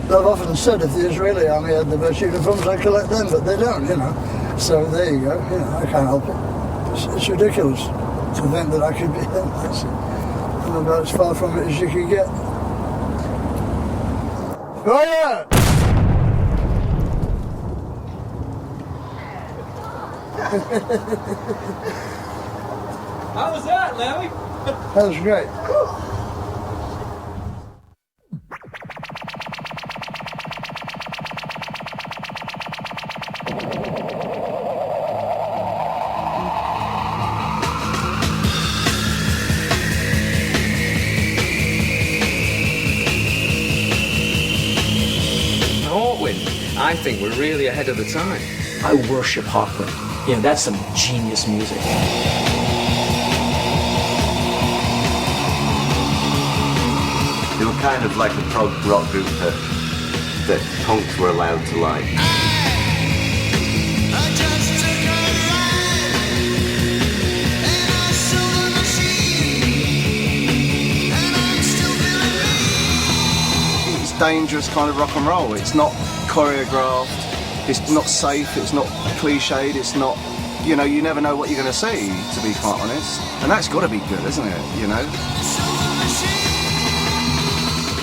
S4: I've often said if the Israeli army had the best uniforms, I'd collect them, but they don't, you know. So there you go, you know, I can't help it. It's ridiculous to think that I could be a Nazi. I'm about as far from it as you could get. Oh yeah!
S18: How was that, Lemmy?
S4: That was great.
S13: I think we're really ahead of the time.
S1: I worship Hawkwind. You know, that's some genius music.
S16: They were kind of like a prog rock group that punks were allowed to like.
S8: It's dangerous kind of rock and roll. It's not choreographed, it's not safe, it's not cliched, it's not, you know, you never know what you're going to see, to be quite honest. And that's got to be good, isn't it, you know?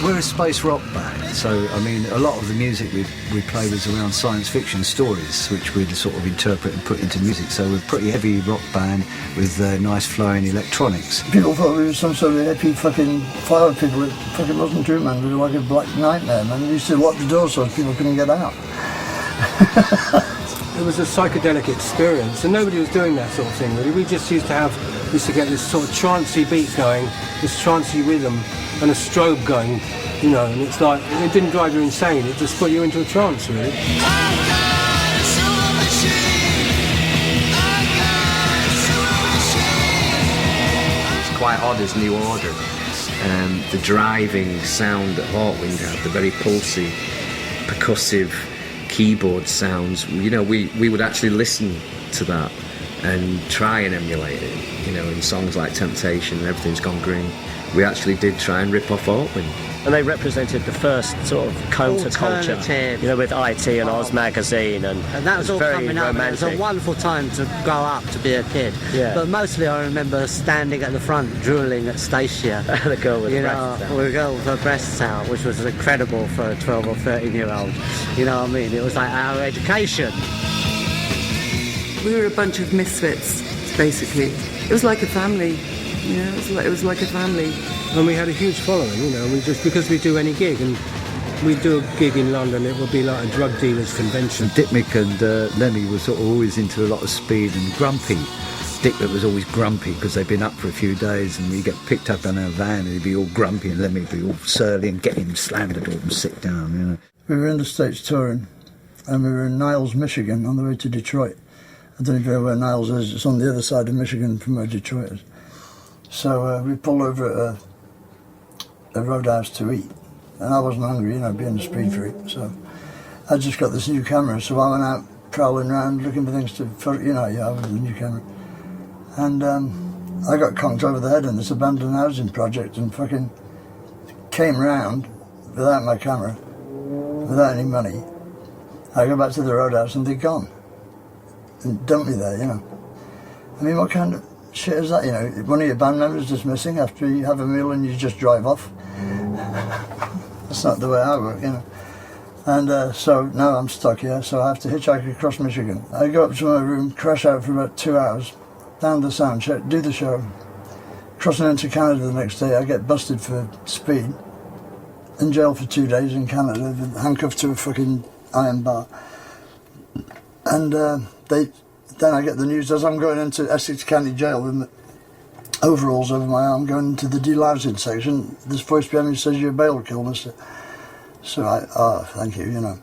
S12: We're a space rock band, so I mean a lot of the music we play was around science fiction stories which we'd sort of interpret and put into music, so we're a pretty heavy rock band with nice flowing electronics.
S4: People thought we were some sort of hippie fucking fire people. It fucking wasn't true, man. We were like a black nightmare, man. We used to lock the door so people couldn't get out.
S5: It was a psychedelic experience, and nobody was doing that sort of thing really. We just used to get this sort of trancey beat going, this trancey rhythm, and a strobe going, you know, and it's like, it didn't drive you insane, it just put you into a trance really.
S13: It's quite odd as New Order. The driving sound that Hawkwind had, the very pulsy, percussive keyboard sounds, you know, we would actually listen to that and try and emulate it, you know, in songs like Temptation and Everything's Gone Green. We actually did try and rip off Hawkwind.
S20: And they represented the first sort of counterculture, you know, with IT and Oz Magazine, and
S21: that was all
S20: very
S21: coming up.
S20: romantic.
S21: It was a wonderful time to grow up to be a kid.
S20: Yeah.
S21: But mostly I remember standing at the front drooling at Stacia.
S20: The girl with
S21: you
S20: the
S21: know,
S20: breasts out.
S21: with a girl with her breasts out, which was incredible for a 12 or 13-year-old. You know what I mean? It was like our education.
S23: We were a bunch of misfits, basically. It was like a family. You know, it was like a family.
S5: And we had a huge following, you know, we just, because we do any gig, and we'd do a gig in London, it would be like a drug dealer's convention.
S12: Dick and Lemmy were sort of always into a lot of speed and grumpy. Dick was always grumpy because they'd been up for a few days, and we'd get picked up in a van and he'd be all grumpy, and Lemmy would be all surly and get him slammed the door and sit down, you know.
S4: We were in the States touring, and we were in Niles, Michigan, on the way to Detroit. I don't know if you know where Niles is. It's on the other side of Michigan from where Detroit is. So we pulled over at a roadhouse to eat, and I wasn't hungry, you know, being a speed freak. So I just got this new camera, so I went out prowling around looking for things to, you know, yeah, with the new camera. And I got conked over the head in this abandoned housing project and fucking came round without my camera, without any money. I go back to the roadhouse and they're gone. And dumped me there, you know. I mean, what kind of shit is that? You know, one of your band members is missing after you have a meal and you just drive off. That's not the way I work, you know. And so now I'm stuck here, so I have to hitchhike across Michigan. I go up to my room, crash out for about 2 hours, down the sound check, do the show. Crossing into Canada the next day, I get busted for speed. In jail for 2 days in Canada, handcuffed to a fucking iron bar. And then I get the news as I'm going into Essex County Jail with my overalls over my arm, going into the delousing section. This voice behind me says, "You're bail kill, mister." So thank you, you know.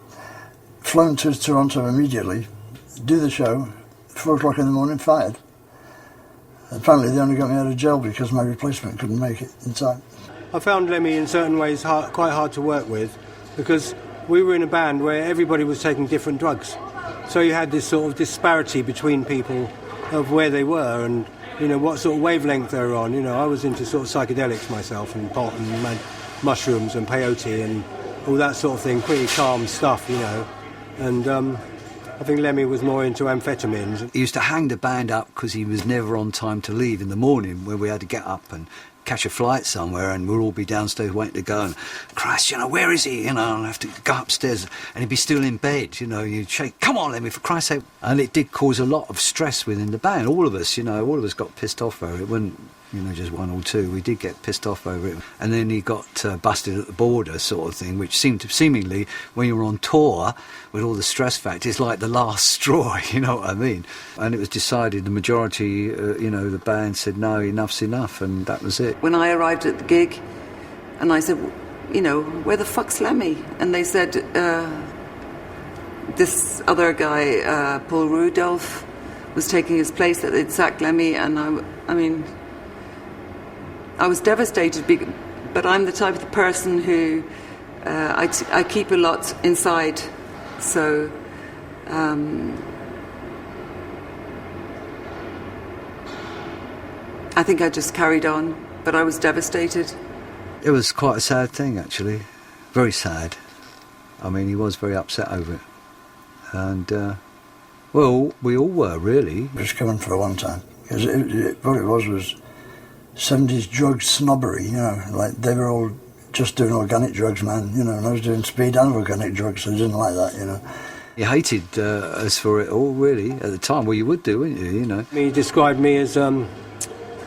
S4: Flown to Toronto immediately, do the show, 4 o'clock in the morning, fired. Apparently they only got me out of jail because my replacement couldn't make it in time.
S5: I found Lemmy in certain ways quite hard to work with because we were in a band where everybody was taking different drugs. So you had this sort of disparity between people of where they were and, you know, what sort of wavelength they were on. You know, I was into sort of psychedelics myself and pot and mushrooms and peyote and all that sort of thing, pretty calm stuff, you know. And I think Lemmy was more into amphetamines.
S12: He used to hang the band up because he was never on time to leave in the morning, where we had to get up and catch a flight somewhere, and we'll all be downstairs waiting to go, and Christ, you know, where is he? You know, I'll have to go upstairs, and he'd be still in bed, you know, you'd shake, come on, Lemmy, for Christ's sake. And it did cause a lot of stress within the band. All of us, you know, all of us got pissed off over it. It wasn't, you know, just one or two. We did get pissed off over it. And then he got busted at the border sort of thing, which seemed to seemingly, when you're on tour with all the stress factors, like the last straw, you know what I mean? And it was decided, the majority, you know, the band said, no, enough's enough, and that was it.
S23: When I arrived at the gig, and I said, you know, where the fuck's Lemmy? And they said, this other guy, Paul Rudolph, was taking his place, that they'd sacked Lemmy, and I mean, I was devastated, but I'm the type of person who I keep a lot inside, so I think I just carried on, but I was devastated.
S12: It was quite a sad thing, actually, very sad. I mean, he was very upset over it, and well, we all were, really.
S4: It was coming for a long time, because what it was 70s drug snobbery, you know, like they were all just doing organic drugs, man, you know, and I was doing speed and organic drugs, so I didn't like that, you know.
S12: He hated us for it all, really, at the time. Well, you would do, wouldn't you, you know.
S5: He described me as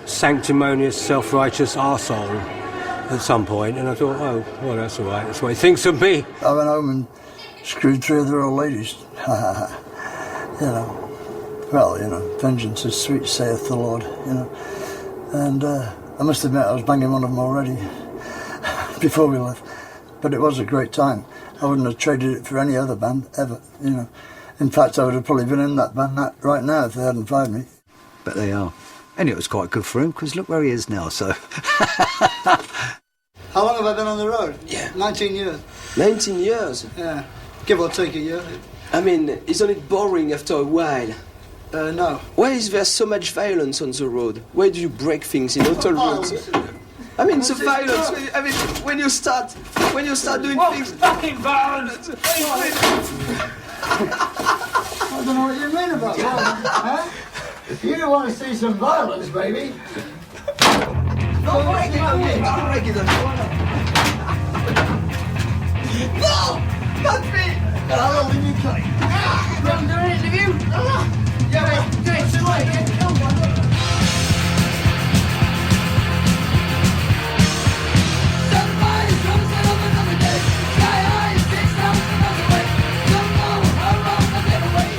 S5: sanctimonious, self-righteous arsehole at some point, and I thought, oh, well, that's all right, that's what he thinks of me.
S4: I went home and screwed 3 other old ladies, you know. Well, you know, vengeance is sweet, saith the Lord, you know. And I must admit, I was banging one of them already before we left. But it was a great time. I wouldn't have traded it for any other band, ever, you know. In fact, I would have probably been in that band right now if they hadn't fired me.
S12: But they are. And it was quite good for him, because look where he is now, so...
S4: How long have I been on the road?
S6: Yeah.
S4: 19 years.
S6: 19 years?
S4: Yeah. Give or take a year.
S6: I mean, isn't it boring after a while?
S4: No.
S6: Why is there so much violence on the road? Why do you break things in auto roads? I mean, the violence. I mean, when you start doing things.
S18: Fucking violence!
S4: I don't know what you mean about violence, huh? You want to see some violence, baby?
S6: Don't break it on me! Don't break it on me! No! Not me!
S4: How old are you, Kelly?
S18: You haven't done an interview?
S6: Yeah,
S18: do it tonight. Come on.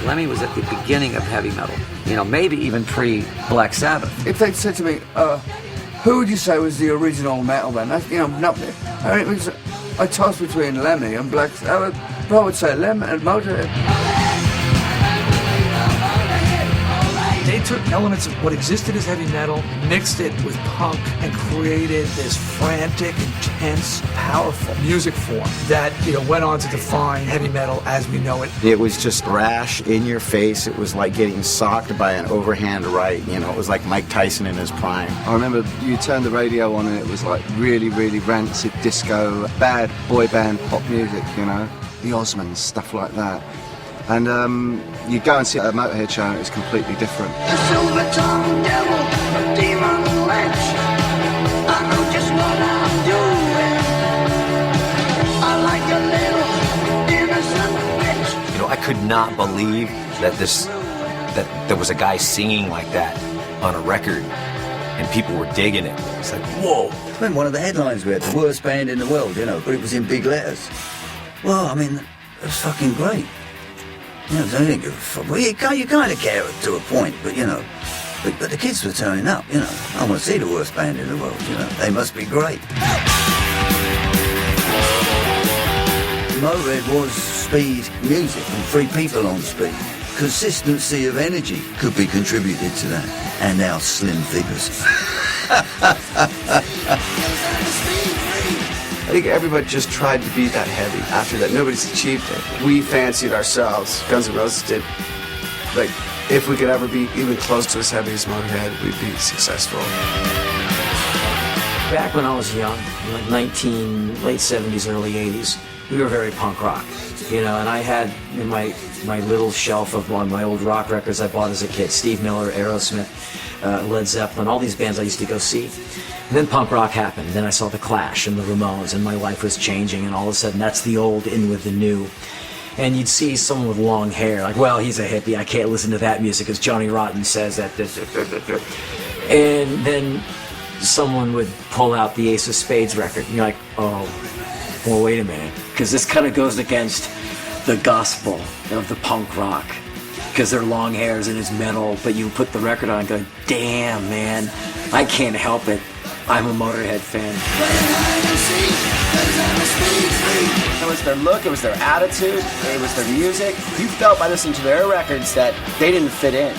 S1: Lemmy was at the beginning of heavy metal, you know, maybe even pre-Black Sabbath.
S7: If they'd said to me, who would you say was the original metal band? You know, not, I mean, it was, I tossed between Lemmy and Black Sabbath. I would say Lemmy and Motorhead.
S25: They took elements of what existed as heavy metal, mixed it with punk, and created this frantic, intense, powerful music form that, you know, went on to define heavy metal as we know it.
S9: It was just brash, in your face. It was like getting socked by an overhand right. You know, it was like Mike Tyson in his prime.
S8: I remember you turned the radio on and it was like really, really rancid disco, bad boy band pop music, you know, the Osmonds, stuff like that. And you go and see a Motorhead show and it's completely different.
S18: The silver-tongued devil
S10: could not believe that there was a guy singing like that on a record, and people were digging it. It's like, whoa.
S12: I mean, one of the headlines we had, the worst band in the world, you know, but it was in big letters. Well, I mean, it was fucking great. You know, I didn't give a fuck. Well, you kind of care to a point, but, you know, but the kids were turning up, you know. I want to see the worst band in the world, you know. They must be great. Motorhead was speed music and 3 people on speed. Consistency of energy could be contributed to that. And our slim figures.
S8: I think everybody just tried to be that heavy. After that, nobody's achieved it. We fancied ourselves, Guns N' Roses did, like, if we could ever be even close to as heavy as Motorhead, we'd be successful.
S1: Back when I was young, like late 70s, early 80s, we were very punk rock, you know, and I had in my little shelf of one of my old rock records I bought as a kid, Steve Miller, Aerosmith, Led Zeppelin, all these bands I used to go see. And then punk rock happened. Then I saw The Clash and the Ramones, and my life was changing, and all of a sudden that's the old in with the new. And you'd see someone with long hair, like, well, he's a hippie, I can't listen to that music because Johnny Rotten says that. And then someone would pull out the Ace of Spades record, and you're like, oh, well, wait a minute, because this kind of goes against the gospel of the punk rock, because they're long hairs and it's metal, but you put the record on and go, damn, man, I can't help it. I'm a Motorhead fan.
S14: It was their look, it was their attitude, it was their music. You felt by listening to their records that they didn't fit in.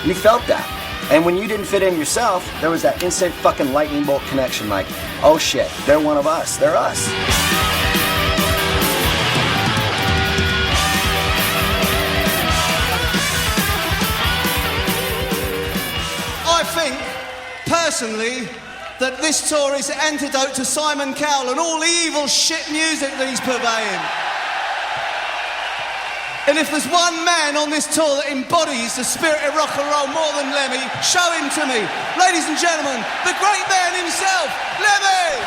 S14: You felt that. And when you didn't fit in yourself, there was that instant fucking lightning bolt connection, like, oh shit, they're one of us, they're us.
S17: I think, personally, that this tour is the antidote to Simon Cowell and all the evil shit music that he's purveying. And if there's one man on this tour that embodies the spirit of rock and roll more than Lemmy, show him to me. Ladies and gentlemen, the great man himself, Lemmy!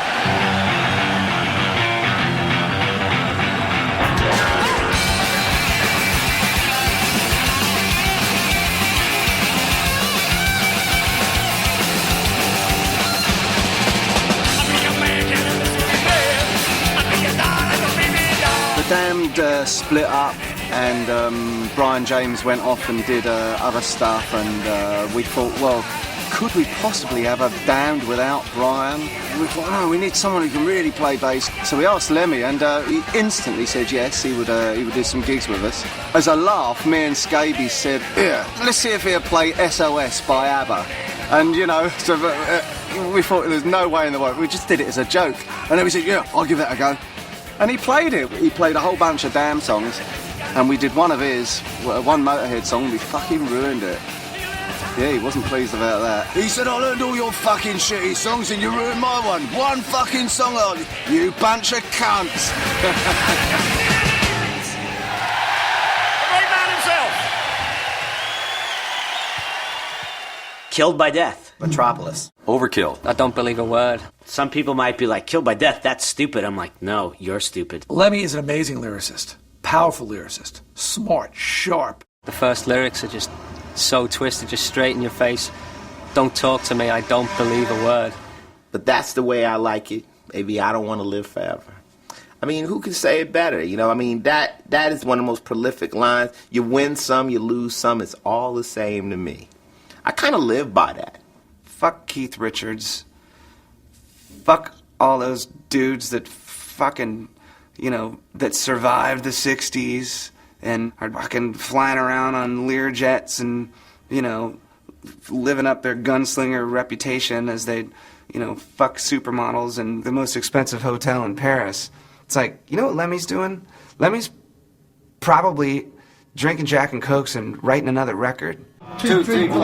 S8: The Damned split up, and Brian James went off and did other stuff, and we thought, well, could we possibly have a Damned without Brian? We thought, no, we need someone who can really play bass. So we asked Lemmy, and he instantly said yes, he would do some gigs with us. As a laugh, me and Scabies said, yeah, let's see if he'll play SOS by ABBA. And, you know, so we thought there's no way in the world. We just did it as a joke. And then we said, yeah, I'll give that a go. And he played it. He played a whole bunch of Damn songs. And we did one of his, one Motorhead song, and we fucking ruined it. Yeah, he wasn't pleased about that. He said, I learned all your fucking shitty songs and you ruined my one. One fucking song, you bunch of cunts.
S18: The great man himself.
S19: Killed by death.
S10: Metropolis. Overkill.
S19: I don't believe a word. Some people might be like, killed by death, that's stupid. I'm like, no, you're stupid.
S25: Lemmy is an amazing lyricist. Powerful lyricist. Smart, sharp.
S21: The first lyrics are just so twisted, just straight in your face. Don't talk to me, I don't believe a word.
S24: But that's the way I like it. Baby, I don't want to live forever. I mean, who can say it better? You know, I mean, that is one of the most prolific lines. You win some, you lose some, it's all the same to me. I kind of live by that.
S8: Fuck Keith Richards. Fuck all those dudes that fucking, you know, that survived the 60s and are fucking flying around on Learjets and, you know, living up their gunslinger reputation as they, you know, fuck supermodels in the most expensive hotel in Paris. It's like, you know what Lemmy's doing? Lemmy's probably drinking Jack and Cokes and writing another record.
S18: 2, 3, 4.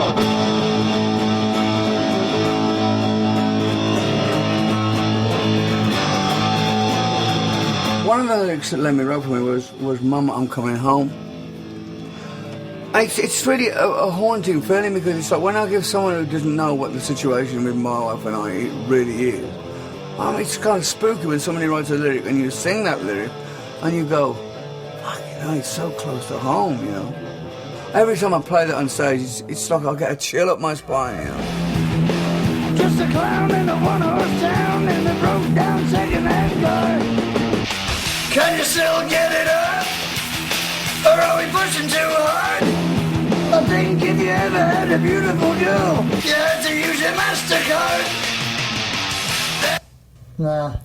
S7: One of the lyrics that Lemmy wrote for me was Mama, I'm coming home. And it's really a haunting feeling because it's like when I give someone who doesn't know what the situation with my wife and I really is, it's kind of spooky when somebody writes a lyric and you sing that lyric and you go, fucking it's so close to home, you know. Every time I play that on stage, it's like I get a chill up my spine, you know.
S2: Just a clown in a one-horse town in a broke-down second-hand car.
S3: Can you still get it up? Or are we pushing too hard?
S2: I think if you ever had a beautiful girl,
S3: you had to use your MasterCard.
S4: Nah.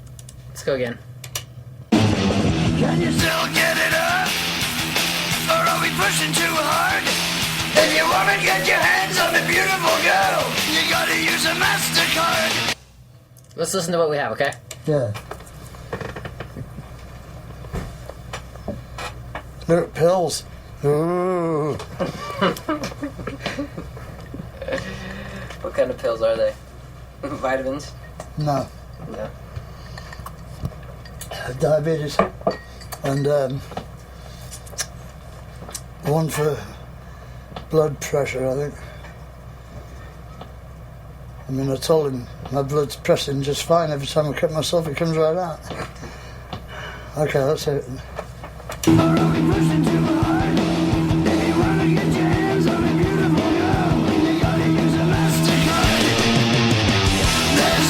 S11: Let's go again.
S3: Can you still get it up? Or are we pushing too hard? If you want to get your hands on a beautiful girl, you gotta use a MasterCard.
S11: Let's listen to what we have, okay?
S4: Yeah. Look, pills. Ooh.
S11: What kind of pills are they? Vitamins?
S4: No.
S11: No.
S4: Diabetes. And one for blood pressure, I think. I mean, I told him my blood's pressing just fine. Every time I cut myself, it comes right out. Okay, that's it.
S3: There's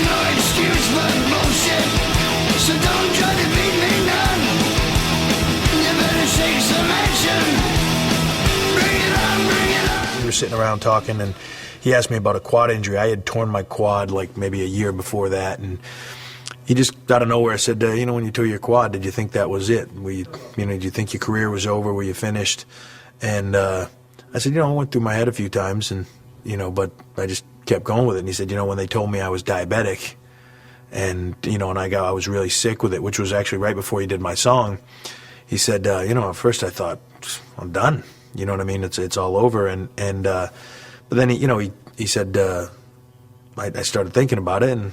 S3: no excuse for bullshit, so don't try to beat me none. You better shake some action. Bring it on, bring it on.
S15: We were sitting around talking, and he asked me about a quad injury. I had torn my quad like maybe a year before that, and he just out of nowhere said, when you tore your quad, did you think that was it? Did you think your career was over? Were you finished? And I said, I went through my head a few times, and but I just kept going with it. And he said, when they told me I was diabetic, and I was really sick with it, which was actually right before he did my song. He said, at first I thought, I'm done. You know what I mean? It's all over. But then he said, I started thinking about it, and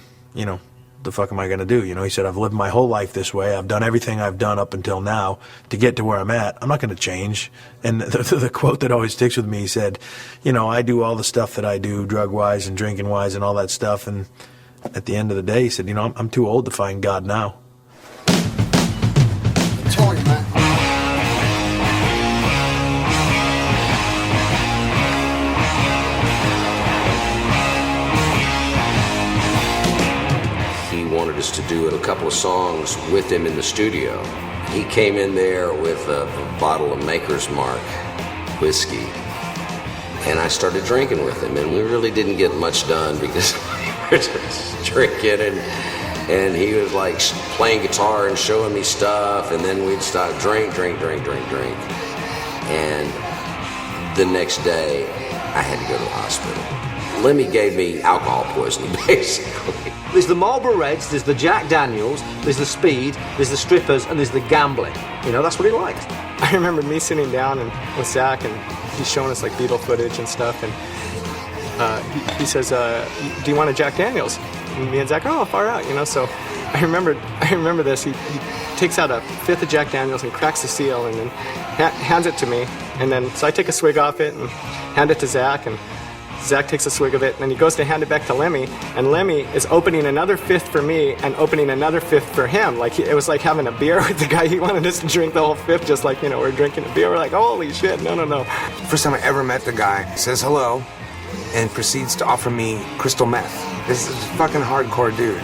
S15: the fuck am I going to do? He said, I've lived my whole life this way. I've done everything I've done up until now to get to where I'm at. I'm not going to change. And the quote that always sticks with me, he said, I do all the stuff that I do drug-wise and drinking-wise and all that stuff. And at the end of the day, he said, I'm too old to find God now.
S4: Tell you, man.
S10: Wanted us to do a couple of songs with him in the studio. He came in there with a bottle of Maker's Mark whiskey, and I started drinking with him, and we really didn't get much done because we were just drinking, and he was like playing guitar and showing me stuff, and then we'd start drink, and the next day I had to go to the hospital. Lemmy gave me alcohol poisoning, basically.
S22: There's the Marlboro Reds, there's the Jack Daniels, there's the speed, there's the strippers, and there's the gambling. That's what he liked.
S26: I remember me sitting down with Zach, and he's showing us like Beatle footage and stuff, and he says, do you want a Jack Daniels? And me and Zach, far out, So I remember this. He takes out a fifth of Jack Daniels and cracks the seal, and then hands it to me, and then so I take a swig off it and hand it to Zach, and Zach takes a swig of it, and then he goes to hand it back to Lemmy, and Lemmy is opening another fifth for me and opening another fifth for him. It was like having a beer with the guy. He wanted us to drink the whole fifth, just like, we're drinking a beer. We're like, holy shit, no.
S27: First time I ever met the guy, says hello, and proceeds to offer me crystal meth. This is a fucking hardcore dude.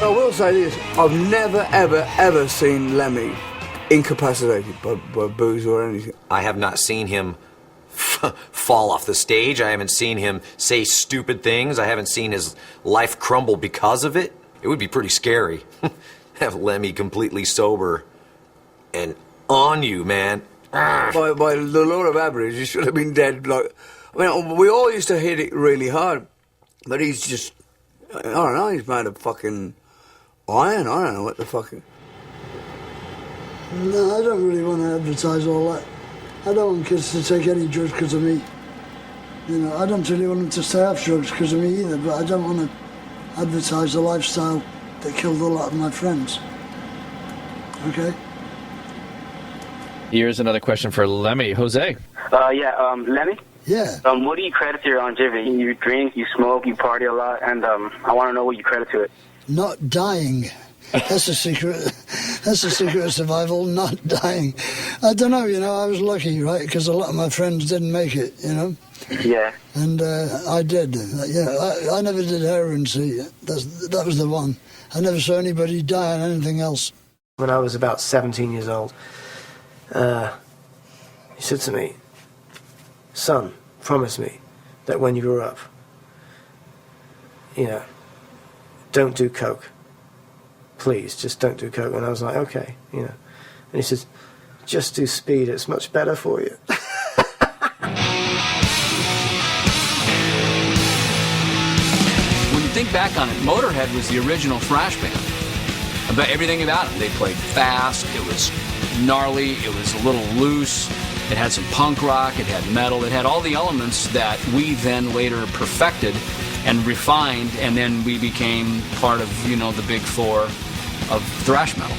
S7: I will say this, I've never, ever seen Lemmy incapacitated by booze or anything.
S10: I have not seen him fall off the stage. I haven't seen him say stupid things. I haven't seen his life crumble because of it. It would be pretty scary. Have Lemmy completely sober and on you, man.
S7: By the law of average, he should have been dead. We all used to hit it really hard, but he's just, I don't know, he's made of fucking iron. I don't know what the fuck.
S4: No, I don't really want to advertise all that. I don't want kids to take any drugs because of me. I don't really want them to stay off drugs because of me either, but I don't want to advertise a lifestyle that killed a lot of my friends. Okay?
S28: Here's another question for Lemmy. Jose.
S29: Lemmy?
S4: Yeah.
S5: What do you credit to your longevity? You drink, you smoke, you party a lot, and I want to know what you credit to it.
S4: Not dying. That's the secret. That's the secret of survival, not dying. I don't know, I was lucky, right? Because a lot of my friends didn't make it,
S5: Yeah.
S4: And I did. I never did heroin, see. That was the one. I never saw anybody die on anything else.
S6: When I was about 17 years old, he said to me, "Son, promise me that when you grow up, don't do coke. Please, just don't do coke." And I was like, okay, And he says, "Just do speed, it's much better for you."
S9: When you think back on it, Motorhead was the original thrash band. About everything about it. They played fast, it was gnarly, it was a little loose, it had some punk rock, it had metal, it had all the elements that we then later perfected and refined, and then we became part of, the big four of thrash metal.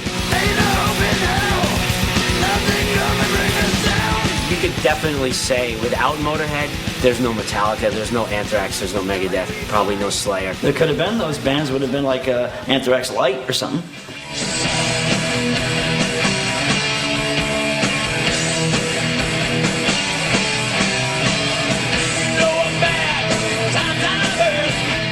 S19: You could definitely say without Motorhead, there's no Metallica, there's no Anthrax, there's no Megadeth, probably no Slayer.
S13: There could have been, those bands would have been like Anthrax Light or something.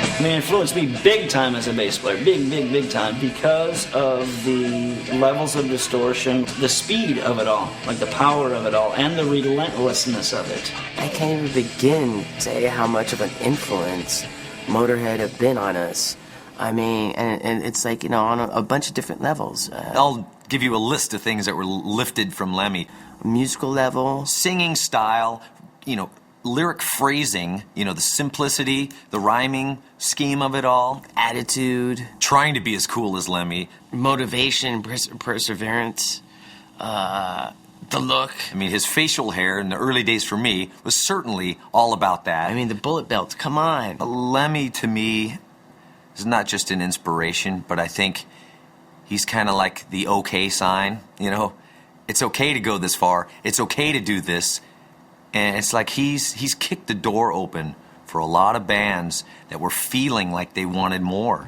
S13: I mean, it influenced me big time as a bass player, big time, because of the levels of distortion, the speed of it all, like the power of it all, and the relentlessness of it.
S11: I can't even begin to say how much of an influence Motorhead have been on us. I mean, and it's like, on a bunch of different levels.
S16: I'll give you a list of things that were lifted from Lemmy.
S11: Musical level.
S16: Singing style, lyric phrasing, the simplicity, the rhyming scheme of it all.
S11: Attitude.
S16: Trying to be as cool as Lemmy.
S11: Motivation, perseverance. The look.
S16: I mean, his facial hair in the early days for me was certainly all about that.
S11: I mean, the bullet belt, come on.
S16: Lemmy, to me, is not just an inspiration, but I think he's kind of like the okay sign, It's okay to go this far. It's okay to do this. And it's like he's kicked the door open for a lot of bands that were feeling like they wanted more.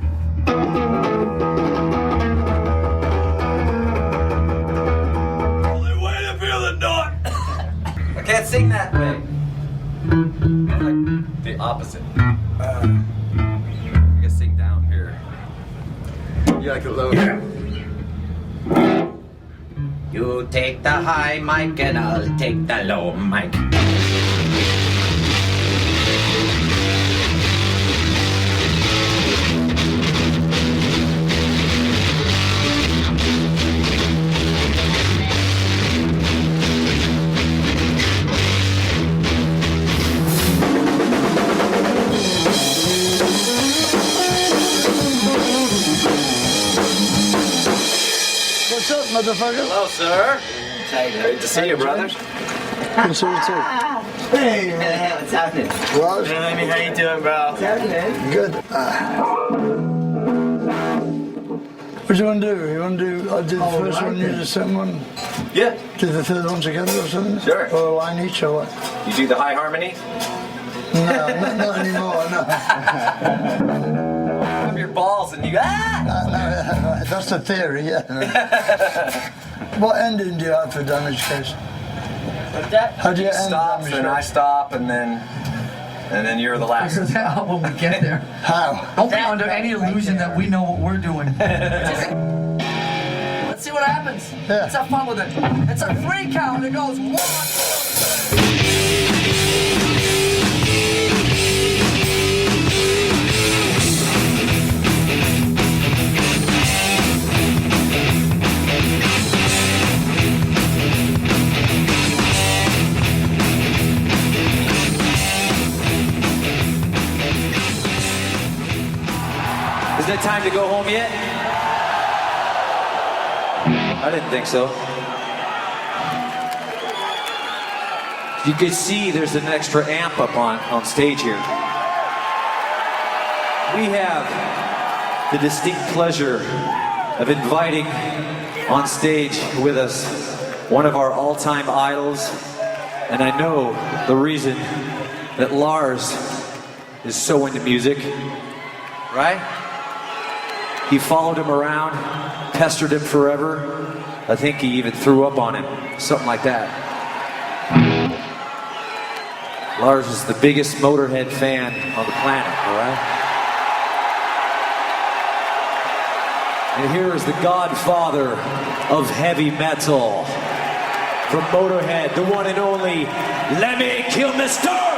S16: Only way to feel the knot. I can't sing that way. Like the opposite. I guess sing down here. You like it low?
S19: You take the high mic and I'll take the low mic.
S4: What's up, motherfucker?
S16: Hello, sir. Great to see you, brother.
S4: Good to see you too.
S11: Hey, what's happening?
S4: What?
S13: Hey, Lemmy, how you doing, bro?
S11: What's happening?
S4: Good. What do you want to do? You want to do? I'll do the first one, you do the second one?
S16: Yeah.
S4: Do the third one together or something?
S16: Sure.
S4: Or a line each or what?
S16: You do the high harmony?
S4: No, not anymore, no.
S16: Grab your balls and you go, ah!
S4: No, that's the theory, yeah. What ending do you have for Damage Case?
S13: What's that?
S4: How do you end
S16: Stops
S4: Damage
S16: and I
S4: Case?
S16: stop and then you're the last.
S20: Figure that out when we get there.
S4: How?
S20: Don't be under any illusion that we know what we're doing. Let's see what happens.
S4: Yeah.
S20: Let's have fun with it. It's a 3 count. It goes 1, 2,
S16: 3. Is it time to go home yet? I didn't think so. You can see there's an extra amp up on stage here. We have the distinct pleasure of inviting on stage with us one of our all-time idols, and I know the reason
S1: that Lars is so into music, right? He followed him around, pestered him forever. I think he even threw up on him, something like that. Lars is the biggest Motorhead fan on the planet, all right? And here is the godfather of heavy metal. From Motorhead, the one and only Lemmy Kilmister!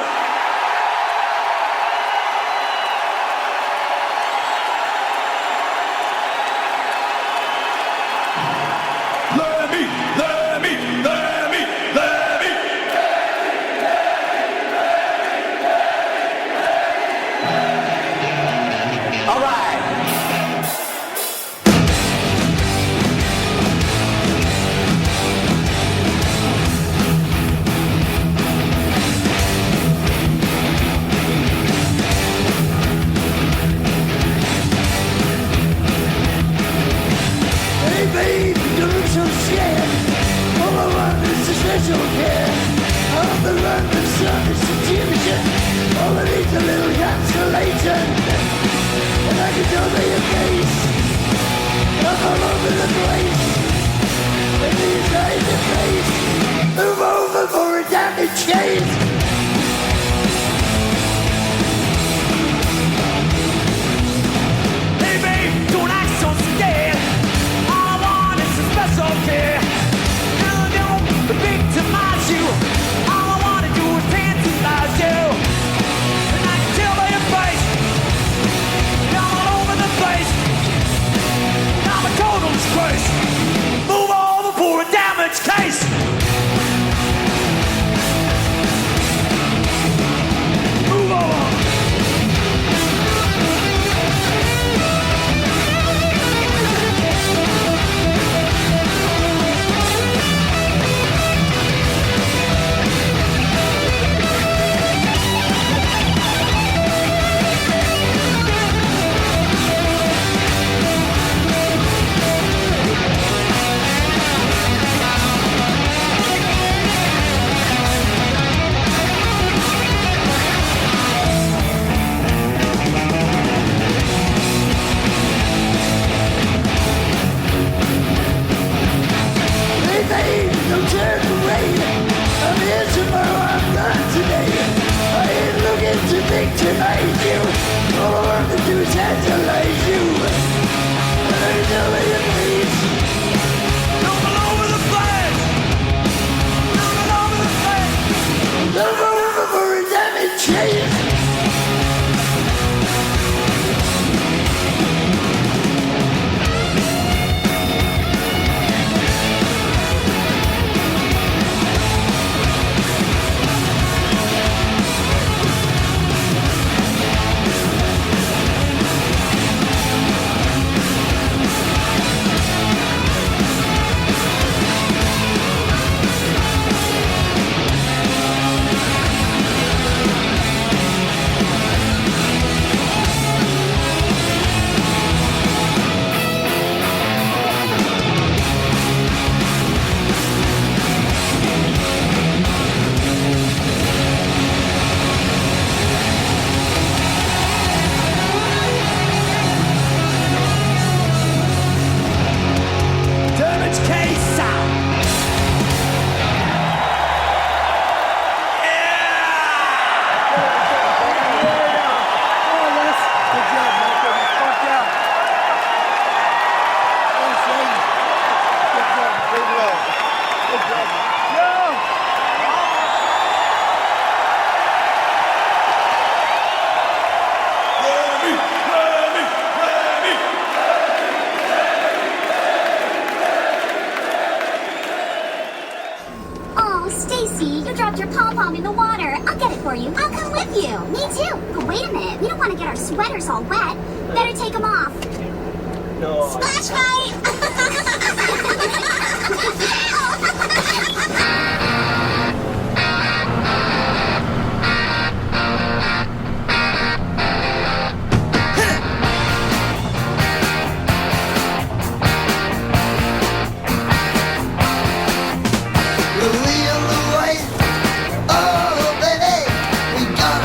S3: We got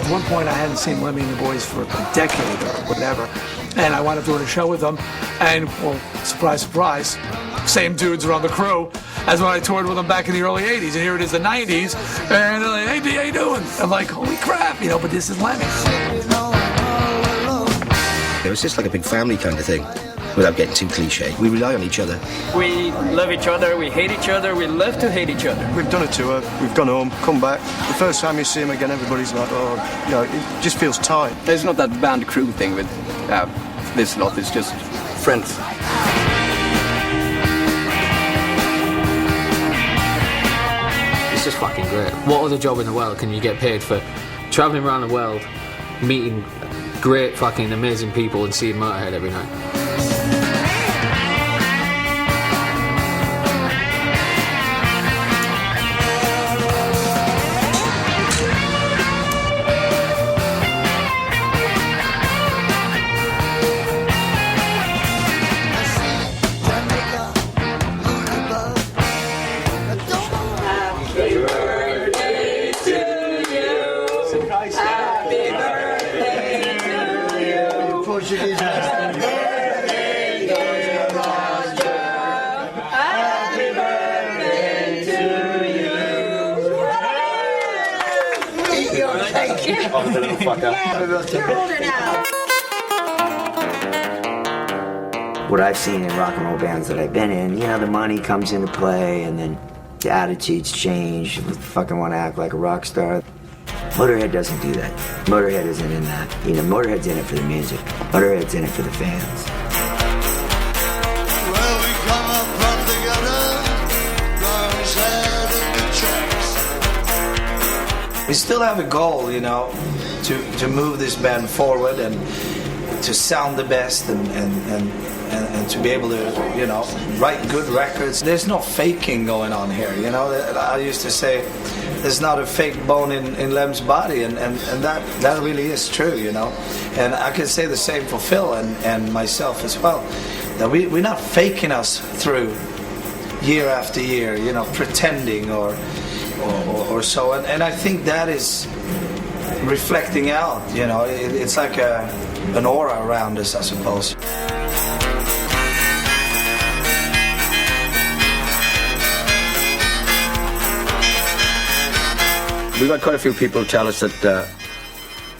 S12: At one point, I hadn't seen Lemmy and the Boys for a decade or whatever, and I wound up doing a show with them, and, well, surprise, surprise, same dudes are on the crew as when I toured with them back in the early 80s, and here it is the 90s, and they're like, hey, D, how you doing? I'm like, holy crap, you know, but this is Lemmy.
S14: It was just like a big family kind of thing, without getting too cliche. We rely on each other.
S17: We love each other, we hate each other, we love to hate each other.
S8: We've done a tour, we've gone home, come back. The first time you see him again, everybody's like, oh, you know, it just feels tight.
S17: There's not that band crew thing with this lot, it's just friends.
S21: It's just fucking great. What other job in the world can you get paid for travelling around the world, meeting great fucking amazing people and seeing Motorhead every night?
S23: What I've seen in rock and roll bands that I've been in, you know, the money comes into play and then the attitudes change. You fucking want to act like a rock star. Motorhead doesn't do that. Motorhead isn't in that. You know, Motorhead's in it for the music. Motorhead's in it for the fans.
S24: We still have a goal, you know, to move this band forward and to sound the best and to be able to, you know, write good records. There's no faking going on here, you know. I used to say there's not a fake bone in Lem's body, and that really is true, you know. And I can say the same for Phil and myself as well, that we're not faking us through year after year, you know, pretending or so. And I think that is reflecting out, you know. It's like an aura around us, I suppose.
S25: We've had quite a few people tell us that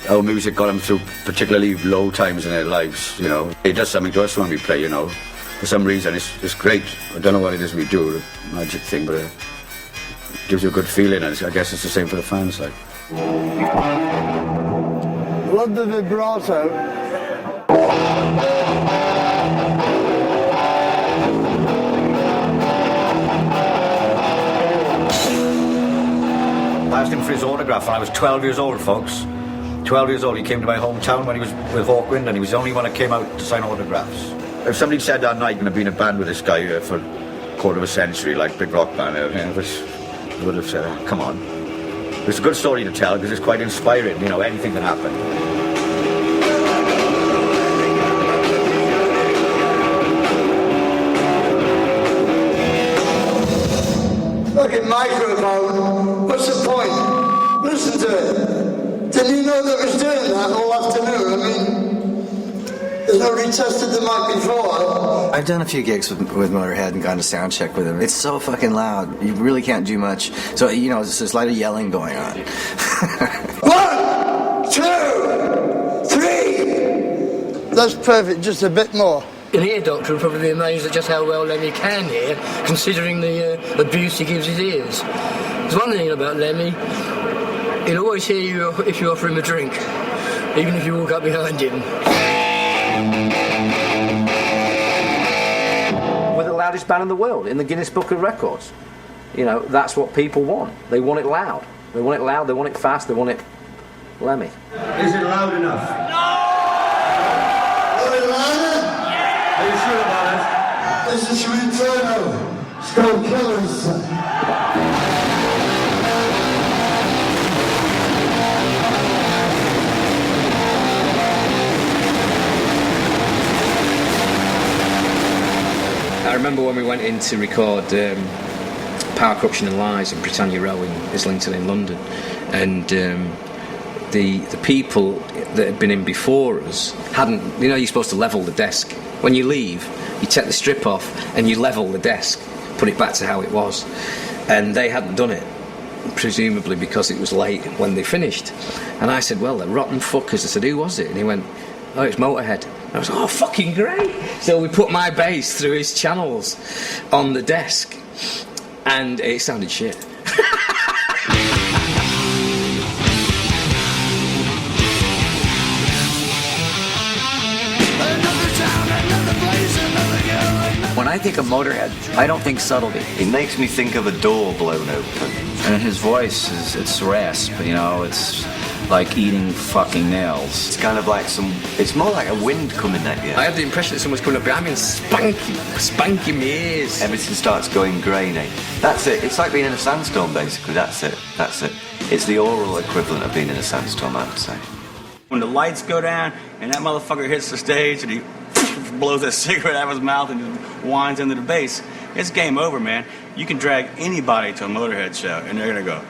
S25: our music got them through particularly low times in their lives, you know. It does something to us when we play, you know. For some reason, it's great. I don't know what it is we do, the magic thing, but it gives you a good feeling, and I guess it's the same for the fans, like.
S4: Love the vibrato.
S22: I asked him for his autograph when I was 12 years old, folks. 12 years old, he came to my hometown when he was with Hawkwind, and he was the only one that came out to sign autographs. If somebody said that night, and I've been in a band with this guy for a quarter of a century, like big rock band, I would have said, oh, come on. It's a good story to tell because it's quite inspiring, you know, anything can happen.
S4: Fucking microphone. What's the point? Listen to it. Didn't you know that it was doing that all afternoon? I mean, there's nobody tested the mic before.
S28: I've done a few gigs with Motorhead and gone to sound check with them. It's so fucking loud. You really can't do much. So, you know, there's a lot of yelling going on.
S4: 1, 2, 3. That's perfect. Just a bit more.
S29: An ear doctor would probably be amazed at just how well Lemmy can hear, considering the abuse he gives his ears. There's one thing about Lemmy, he'll always hear you if you offer him a drink, even if you walk up behind him.
S22: We're the loudest band in the world, in the Guinness Book of Records. You know, that's what people want. They want it loud. They want it loud, they want it fast, they want it Lemmy.
S30: Is it loud enough? No! Are you sure about it?
S4: This is from Inferno. It's called Killers.
S31: I remember when we went in to record Power, Corruption and Lies in Britannia Row in Islington in London, and the people that had been in before us hadn't. You know, you're supposed to level the desk when you leave. You take the strip off and you level the desk, put it back to how it was, and they hadn't done it, presumably because it was late when they finished. And I said, well, they're rotten fuckers. I said, who was it? And he went, oh, it's Motorhead. And I was, oh, fucking great. So we put my bass through his channels on the desk, and it sounded shit.
S2: When I think of Motorhead, I don't think subtlety.
S5: It makes me think of a door blown open.
S2: And his voice it's rasp, you know, it's like eating fucking nails.
S5: It's kind of like it's more like a wind coming at you.
S31: I had the impression that someone's coming up behind me and spanking my ears.
S5: Everything starts going grainy. That's it. It's like being in a sandstorm, basically. That's it. It's the oral equivalent of being in a sandstorm, I would say.
S6: When the lights go down and that motherfucker hits the stage and he blows that cigarette out of his mouth and just whines into the bass, it's game over, man. You can drag anybody to a Motorhead show and they're gonna go.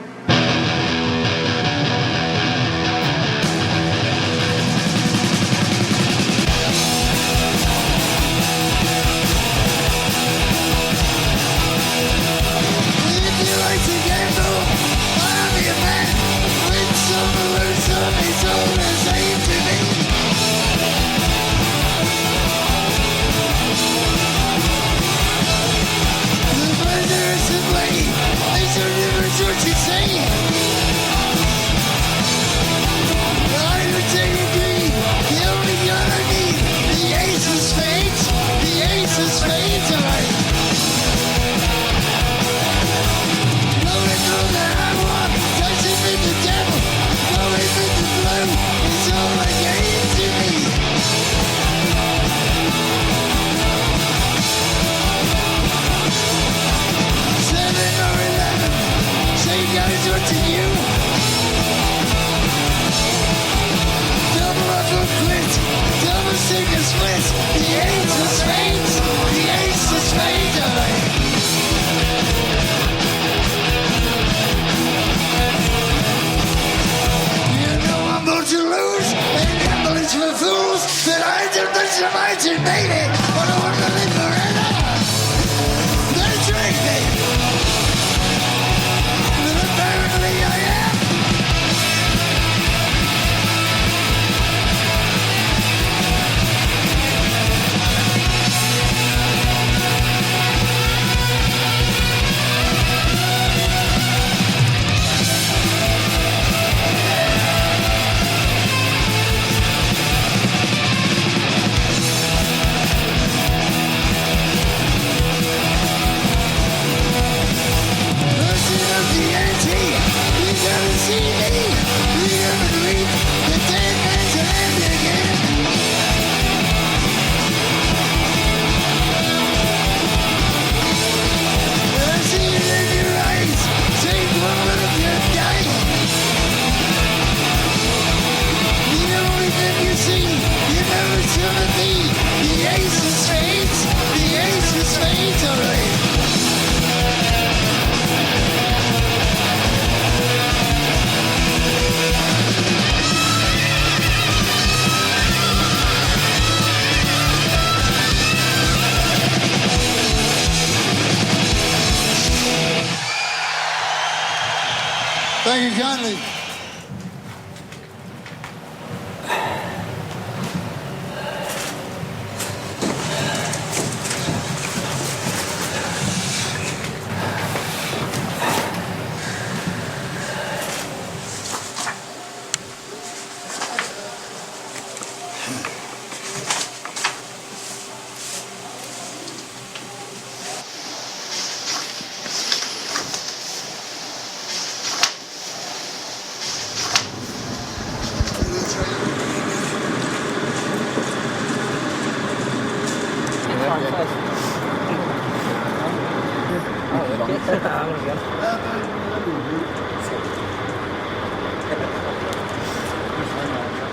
S4: Thank you kindly.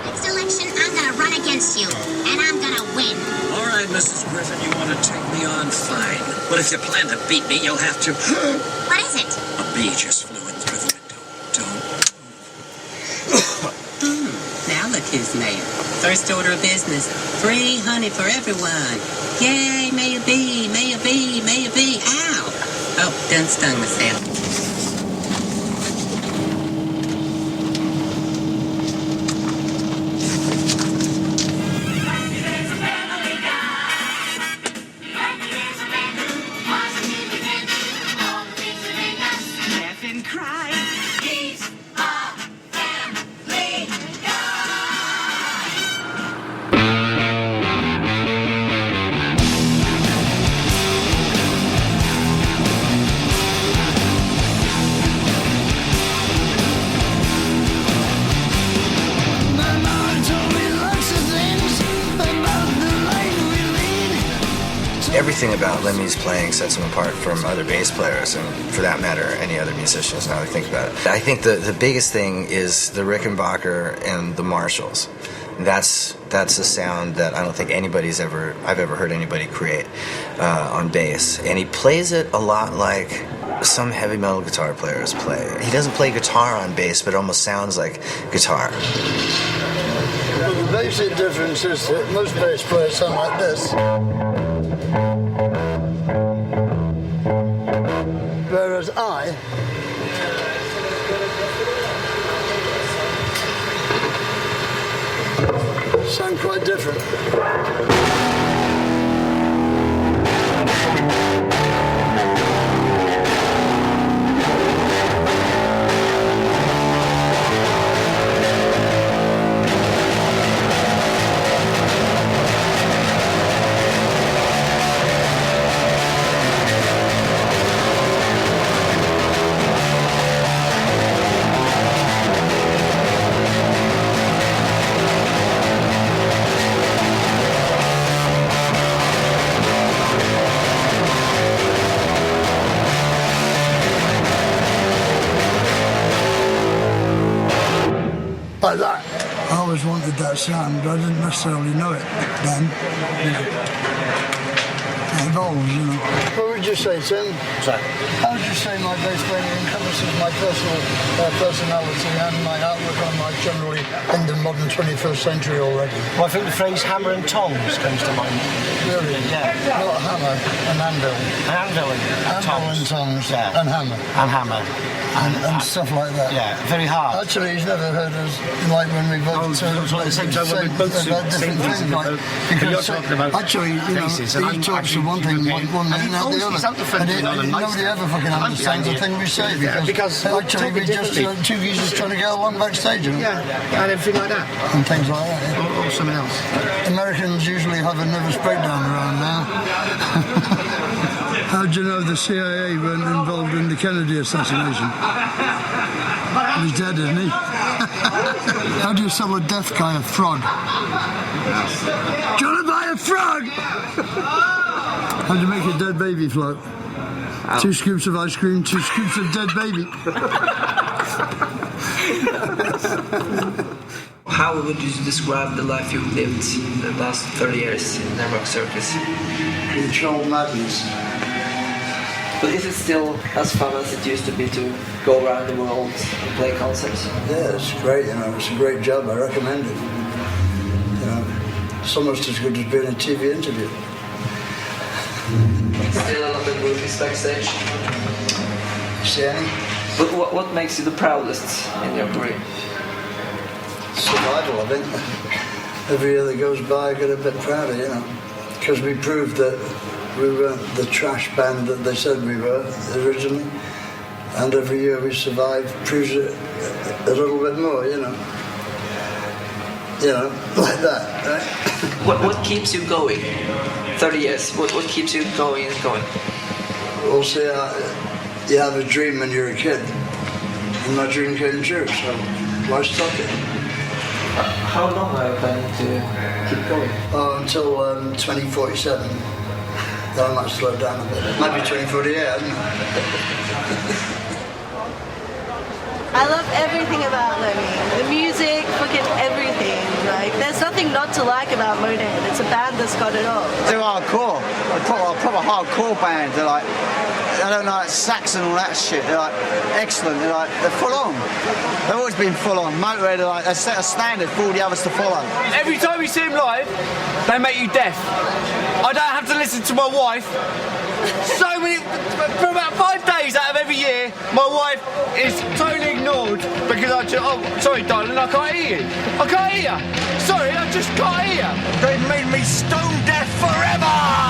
S7: Next election, I'm gonna run against you, and I'm gonna win.
S9: All right, Mrs. Griffin, you want to take me on? Fine. But if you plan to beat me, you'll have to...
S7: What is it?
S9: A bee just flew in through the window. Don't.
S1: his mail. First order of business, free honey for everyone. Yay, may you be, may you be, may you be. Ow! Oh, done stung myself.
S28: Everything about Lemmy's playing sets him apart from other bass players, and for that matter, any other musicians, now that I think about it. I think the biggest thing is the Rickenbacker and the Marshalls. That's a sound that I don't think I've ever heard anybody create on bass. And he plays it a lot like some heavy metal guitar players play. He doesn't play guitar on bass, but it almost sounds like guitar.
S4: Well, the basic difference is that most bass players sound like this. Whereas I sound quite different. Like that. I always wanted that sound, but I didn't necessarily know it then. It evolves, you know. What would you say, Tim?
S28: Sorry.
S4: How would you say my bass playing encompasses my personal personality and my outlook on life generally in the modern 21st century already?
S10: Well, I think the phrase hammer and tongs comes to mind.
S4: Really?
S10: Yeah.
S4: Not hammer, an anvil.
S10: An anvil and tongs.
S4: And tongs.
S10: Yeah.
S4: And hammer.
S10: And hammer.
S4: And stuff like that.
S10: Yeah, very hard.
S4: Actually, he's never heard us, like when we both
S10: at the same time when we both
S4: about different things. Like,
S10: you're talking about
S4: actually, you know, he talks to one thing one minute and not the other. And nobody ever fucking understands the thing we say because actually we just two geezers trying to get along backstage. You know?
S10: Yeah, and everything like that.
S4: And things like that. Yeah.
S10: Or something else.
S4: Americans usually have a nervous breakdown around now. How do you know the CIA weren't involved in the Kennedy assassination? He's dead, isn't he? How do you sell a deaf guy a frog? Do you want to buy a frog? How do you make a dead baby float? 2 scoops of ice cream, 2 scoops of dead baby.
S11: How would you describe the life you've lived the last 30 years in the rock circus?
S4: Controlled madness.
S11: But is it still as fun as it used to be to go around the world and play concerts?
S4: Yeah, it's great, you know, it's a great job, I recommend it. You know, it's almost as good as being a TV interview.
S11: Still a lot of groupies backstage.
S4: See any?
S11: But what makes you the proudest in your career?
S4: Survival, I think. Every year that goes by, I get a bit prouder, you know, because we proved that we weren't the trash band that they said we were originally, and every year we survive proves it a little bit more, you know, like that, right?
S11: What keeps you going? 30 years. What keeps you going and going?
S4: Well, see, you have a dream when you're a kid, and my dream came true, so why stop it?
S11: How long are you planning to keep going?
S4: Oh, until 2047. Then I might slow down a bit. Might be 2048, I don't know.
S13: I love everything about Lemmy. The music, fucking everything. Like, there's nothing
S3: not to like about Motorhead? It's a band that's got it all.
S12: They're hardcore. They're proper hardcore band. They're like, I don't know, like Sax and all that shit. They're like excellent. They're full on. They've always been full on. Motorhead are like, they set a standard for all the others to follow.
S13: Every time you see them live, they make you deaf. I don't have to listen to my wife. So many, for about 5 days out of every year, my wife is totally ignored because I just, oh, sorry darling, I can't hear you. I can't hear you. Sorry, I just can't hear you.
S12: They've made me stone deaf forever!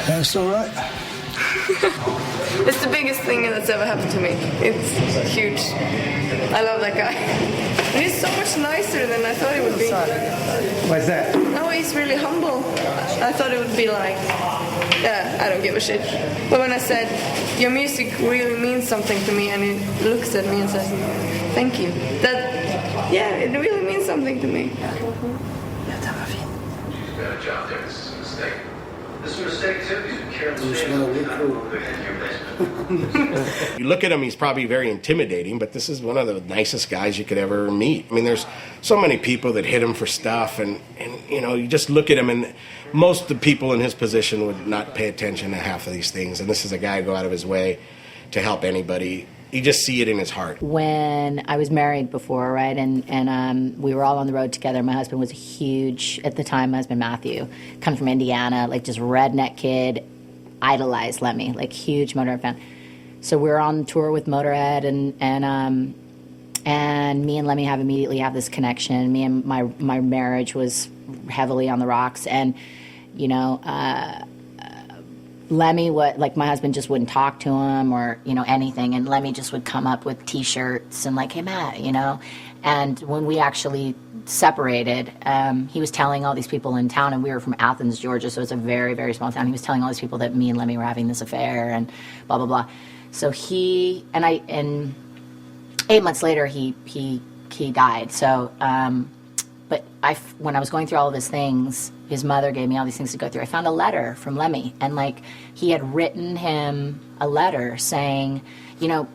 S4: That's all right.
S14: It's the biggest thing that's ever happened to me. It's huge. I love that guy. And he's so much nicer than I thought he would be.
S10: Why's that?
S14: No, he's really humble. I thought it would be like, yeah, I don't give a shit. But when I said, your music really means something to me, and he looks at me and says, thank you. That, yeah, it really means something to me.
S15: Got a job there. This is a mistake. This is a mistake too. These are careless.
S16: You look at him, he's probably very intimidating, but this is one of the nicest guys you could ever meet. I mean, there's so many people that hit him for stuff, and you know, you just look at him, and most of the people in his position would not pay attention to half of these things, and this is a guy who go out of his way to help anybody. You just see it in his heart.
S18: When I was married before, right, and we were all on the road together. My husband was huge, at the time, my husband Matthew, comes from Indiana, like just redneck kid, idolized Lemmy, like huge Motorhead fan. So we were on tour with Motorhead, and me and Lemmy immediately have this connection. Me and my marriage was heavily on the rocks, and you know, Lemmy would, like, my husband just wouldn't talk to him or, you know, anything, and Lemmy just would come up with T-shirts and like, hey Matt, you know. And when we actually separated, he was telling all these people in town, and we were from Athens, Georgia, so it's a very, very small town. He was telling all these people that me and Lemmy were having this affair and blah blah blah. So he and 8 months later he died. So, but when I was going through all of his things, his mother gave me all these things to go through. I found a letter from Lemmy, and like he had written him a letter saying, you know,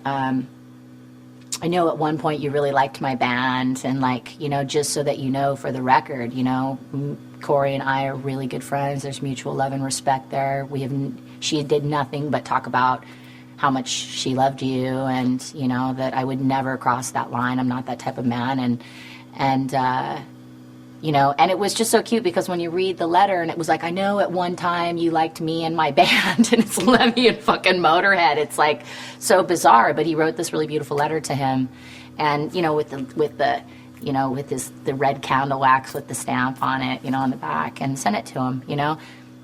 S18: I know at one point you really liked my band, and like, you know, just so that you know, for the record, you know, Corey and I are really good friends. There's mutual love and respect there. She did nothing but talk about how much she loved you, and you know that I would never cross that line. I'm not that type of man, and you know, and it was just so cute because when you read the letter, and it was like, I know at one time you liked me and my band, and it's Lemmy and fucking Motorhead. It's like so bizarre, but he wrote this really beautiful letter to him, and you know, with the you know, with the red candle wax with the stamp on it, you know, on the back, and sent it to him, you know,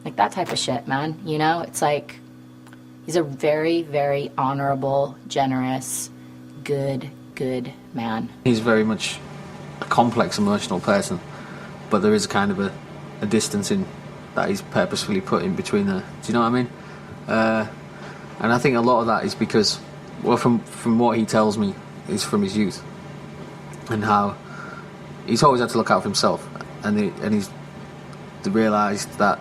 S18: like that type of shit, man. You know, it's like he's a very, very honorable, generous, good man.
S8: He's very much a complex, emotional person, but there is a kind of a distance in that he's purposefully put in between there. Do you know what I mean? And I think a lot of that is because, well, from what he tells me, is from his youth, and how he's always had to look out for himself, and he's realised that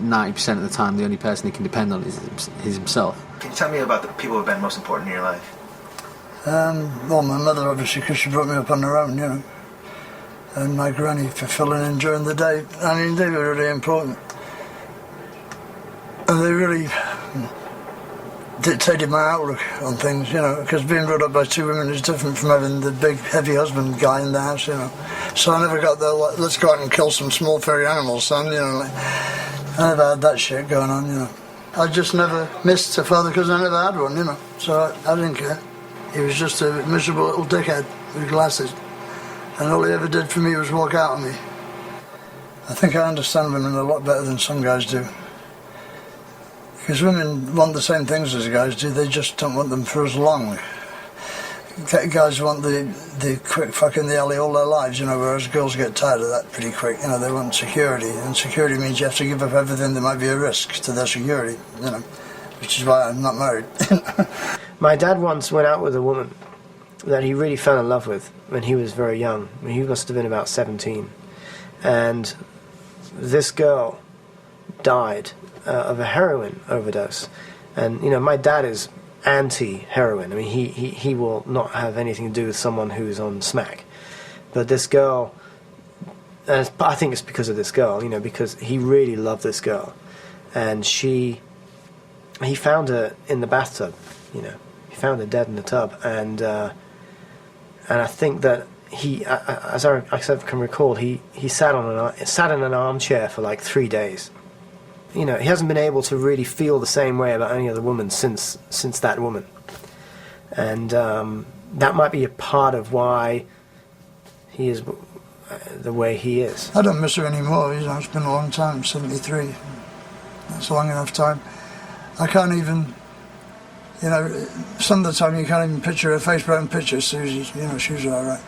S8: 90% of the time the only person he can depend on is himself.
S28: Can you tell me about the people who have been most important in your life?
S4: Well, my mother, obviously, because she brought me up on her own, you know. And my granny for filling in during the day. I mean, they were really important. And they really dictated my outlook on things, you know, because being brought up by two women is different from having the big, heavy husband guy in the house, you know. So I never got the, like, let's go out and kill some small furry animals, son, you know. Like, I never had that shit going on, you know. I just never missed a father because I never had one, you know. So I didn't care. He was just a miserable little dickhead with glasses. And all he ever did for me was walk out on me. I think I understand women a lot better than some guys do. Because women want the same things as guys do, they just don't want them for as long. Guys want the quick fuck in the alley all their lives, you know, whereas girls get tired of that pretty quick. You know, they want security, and security means you have to give up everything that might be a risk to their security, you know, which is why I'm not married.
S10: My dad once went out with a woman that he really fell in love with when he was very young. I mean, he must have been about 17. And this girl died of a heroin overdose. And, you know, my dad is anti-heroin. I mean, he will not have anything to do with someone who's on smack. But this girl, and I think it's because of this girl, you know, because he really loved this girl. And he found her in the bathtub, you know. He found her dead in the tub. And I think that he, as I can recall, he sat in an armchair for like 3 days. You know, he hasn't been able to really feel the same way about any other woman since that woman. And that might be a part of why he is the way he is.
S4: I don't miss her anymore, you know, it's been a long time, 73. That's a long enough time. I can't even, you know, some of the time you can't even picture her face, but I can picture Susie, you know, she was all right.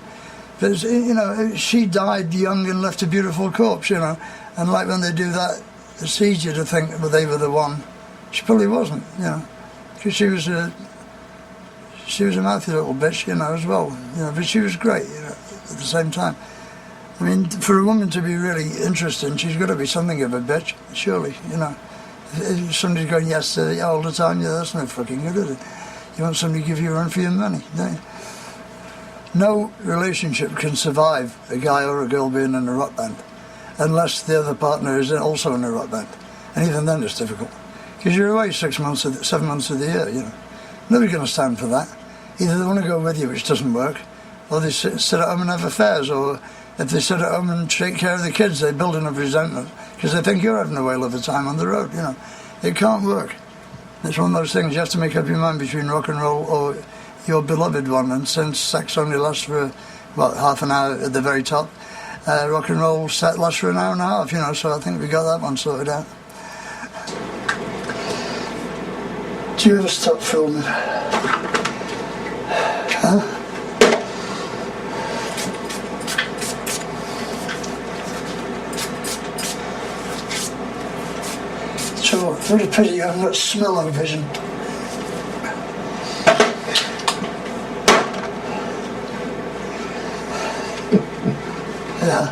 S4: But, you know, she died young and left a beautiful corpse, you know, and like when they do that, it's easier to think that they were the one. She probably wasn't, you know, because she was a mouthy little bitch, you know, as well, you know, but she was great, you know, at the same time. I mean, for a woman to be really interesting, she's got to be something of a bitch, surely, you know. If somebody's going yes to you all the time, yeah, that's no fucking good, is it? You want somebody to give you a run for your money, don't you? No relationship can survive a guy or a girl being in a rock band unless the other partner is also in a rock band. And even then it's difficult. Because you're away 7 months of the year, you know. Nobody's going to stand for that. Either they want to go with you, which doesn't work, or they sit at home and have affairs, or if they sit at home and take care of the kids, they build enough resentment because they think you're having a whale of a time on the road, you know. It can't work. It's one of those things, you have to make up your mind between rock and roll or your beloved one, and since sex only lasts for, what, half an hour at the very top, rock and roll set lasts for an hour and a half, you know, so I think we got that one sorted out. Do you ever stop filming? Huh? So, what a pity you haven't got smell-o-vision. Yeah.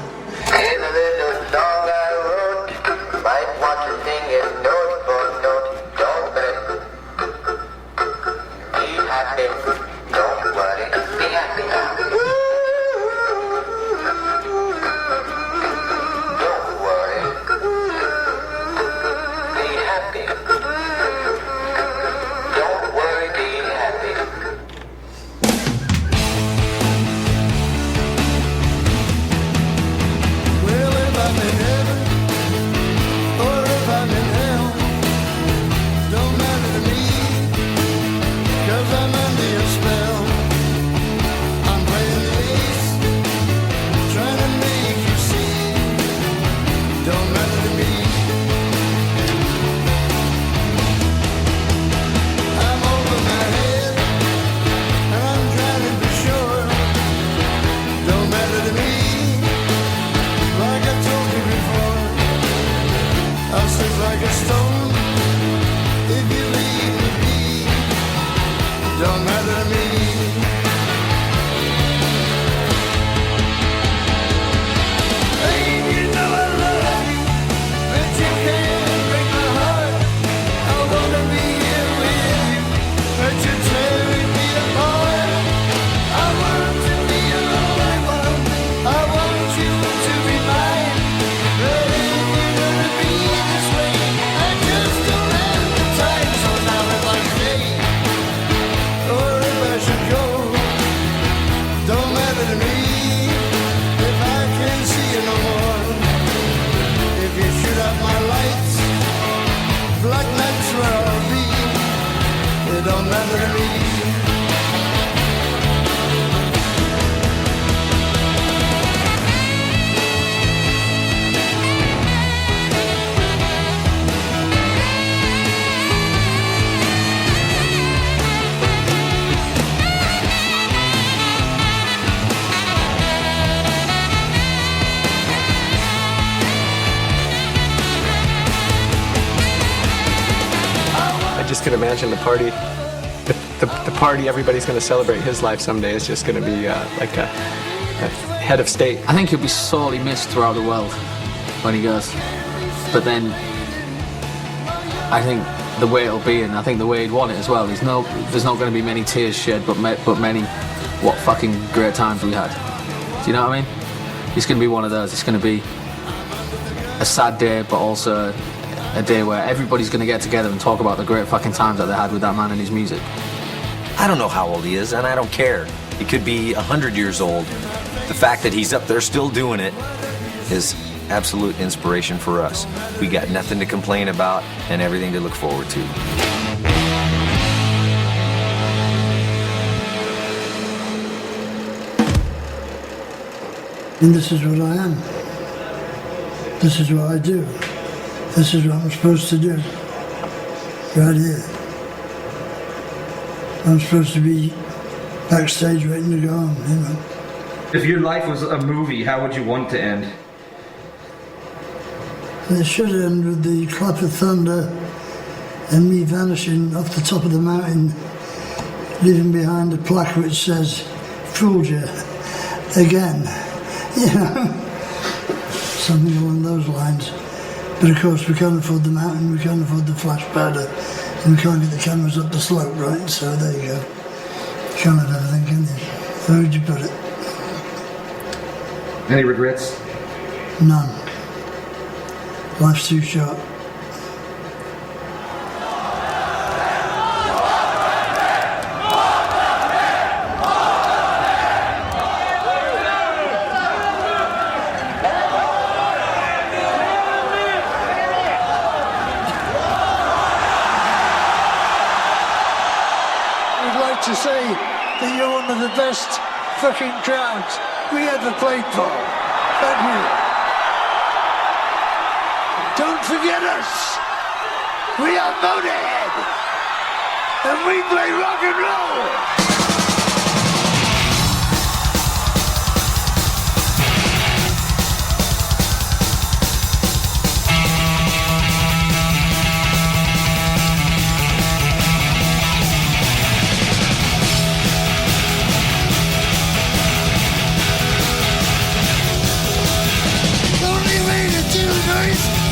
S17: I just can imagine the party. The party everybody's going to celebrate his life someday is just going to be like a head of state.
S8: I think he'll be sorely missed throughout the world when he goes. But then, I think the way it'll be, and I think the way he'd want it as well, there's not going to be many tears shed, but many, what fucking great times we had. Do you know what I mean? It's going to be one of those. It's going to be a sad day, but also a day where everybody's going to get together and talk about the great fucking times that they had with that man and his music.
S19: I don't know how old he is, and I don't care. He could be 100 years old. The fact that he's up there still doing it is absolute inspiration for us. We got nothing to complain about and everything to look forward to.
S4: And this is what I am. This is what I do. This is what I'm supposed to do. Right here. I'm supposed to be backstage waiting to go on, you know.
S20: If your life was a movie, how would you want to end?
S4: It should end with the clap of thunder and me vanishing off the top of the mountain, leaving behind a plaque which says, "Fooled you again." You know? Something along those lines. But of course we can't afford the mountain, we can't afford the flash powder, and we can't get the cameras up the slope, right? So there you go. You can't have everything, can you? Where would you put it?
S20: Any regrets?
S4: None. Life's too short. To say that you're one of the best fucking crowds we ever played for. Thank you. Don't forget us. We are Motorhead. And we play rock and roll.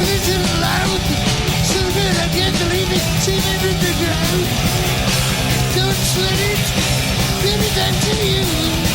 S4: It's loud, so good I can't believe it, see me in the ground. Don't sweat it, give it back to you.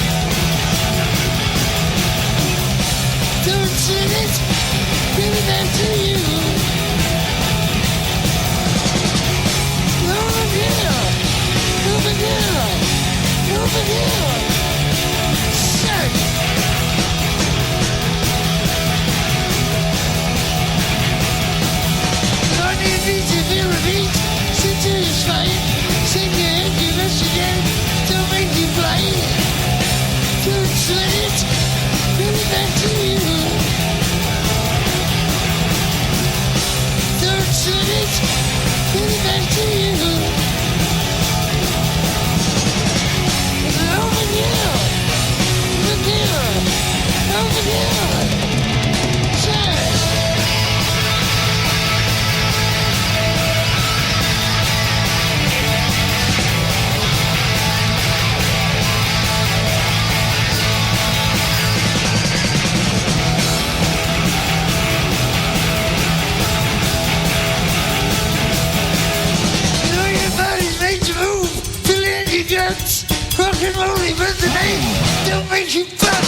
S4: makes you fuck.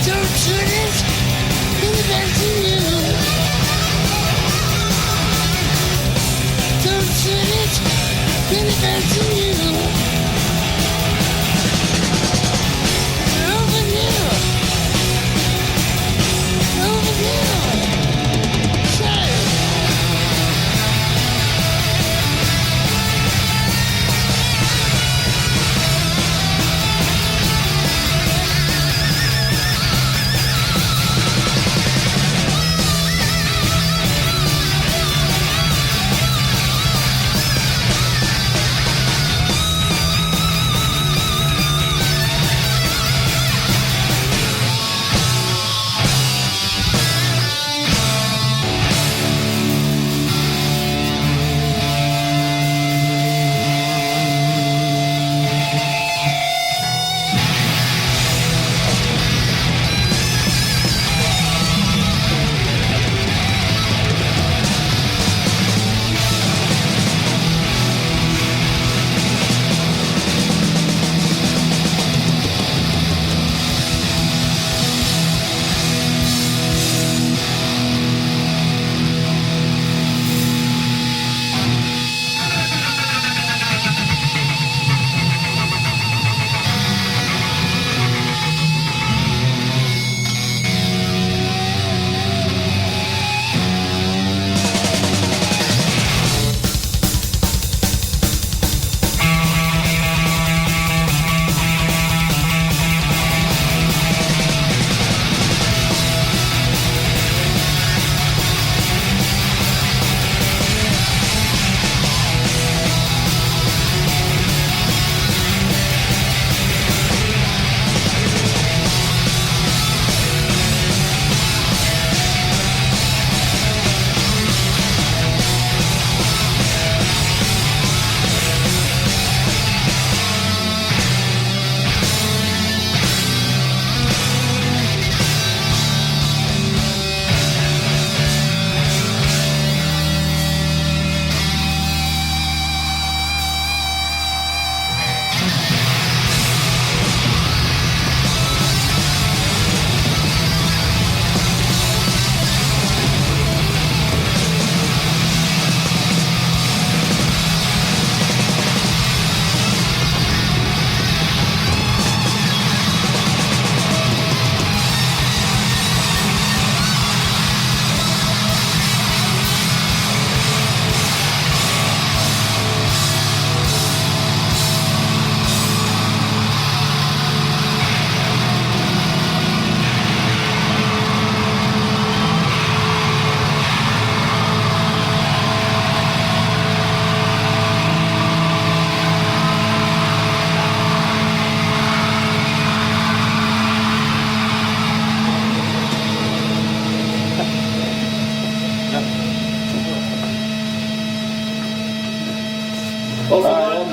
S4: Don't shoot it. Give it back to you. Don't shoot it. Give it back to you. Over here. Over here. Child.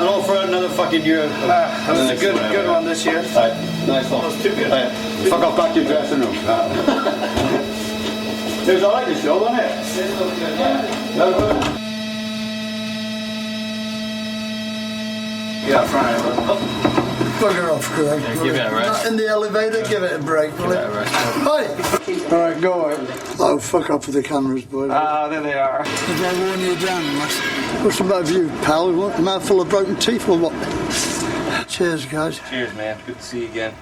S2: Roll for another fucking year. That was a good one this year. Right. Nice one. That was too good. Right. Fuck off back to your dressing room. It was alright this show, wasn't it? Yeah, Friday, wasn't it?
S4: Bugger off, Craig.
S2: Yeah, give it a rest.
S4: Not in the elevator, give it a break, will it? Right. Alright, go on. Oh, fuck off with the cameras, boy.
S2: There they are.
S4: Have I worn you down, Mass? What's the matter with you, pal? What, a mouthful of broken teeth or what? Cheers, guys.
S2: Cheers, man. Good to see you again.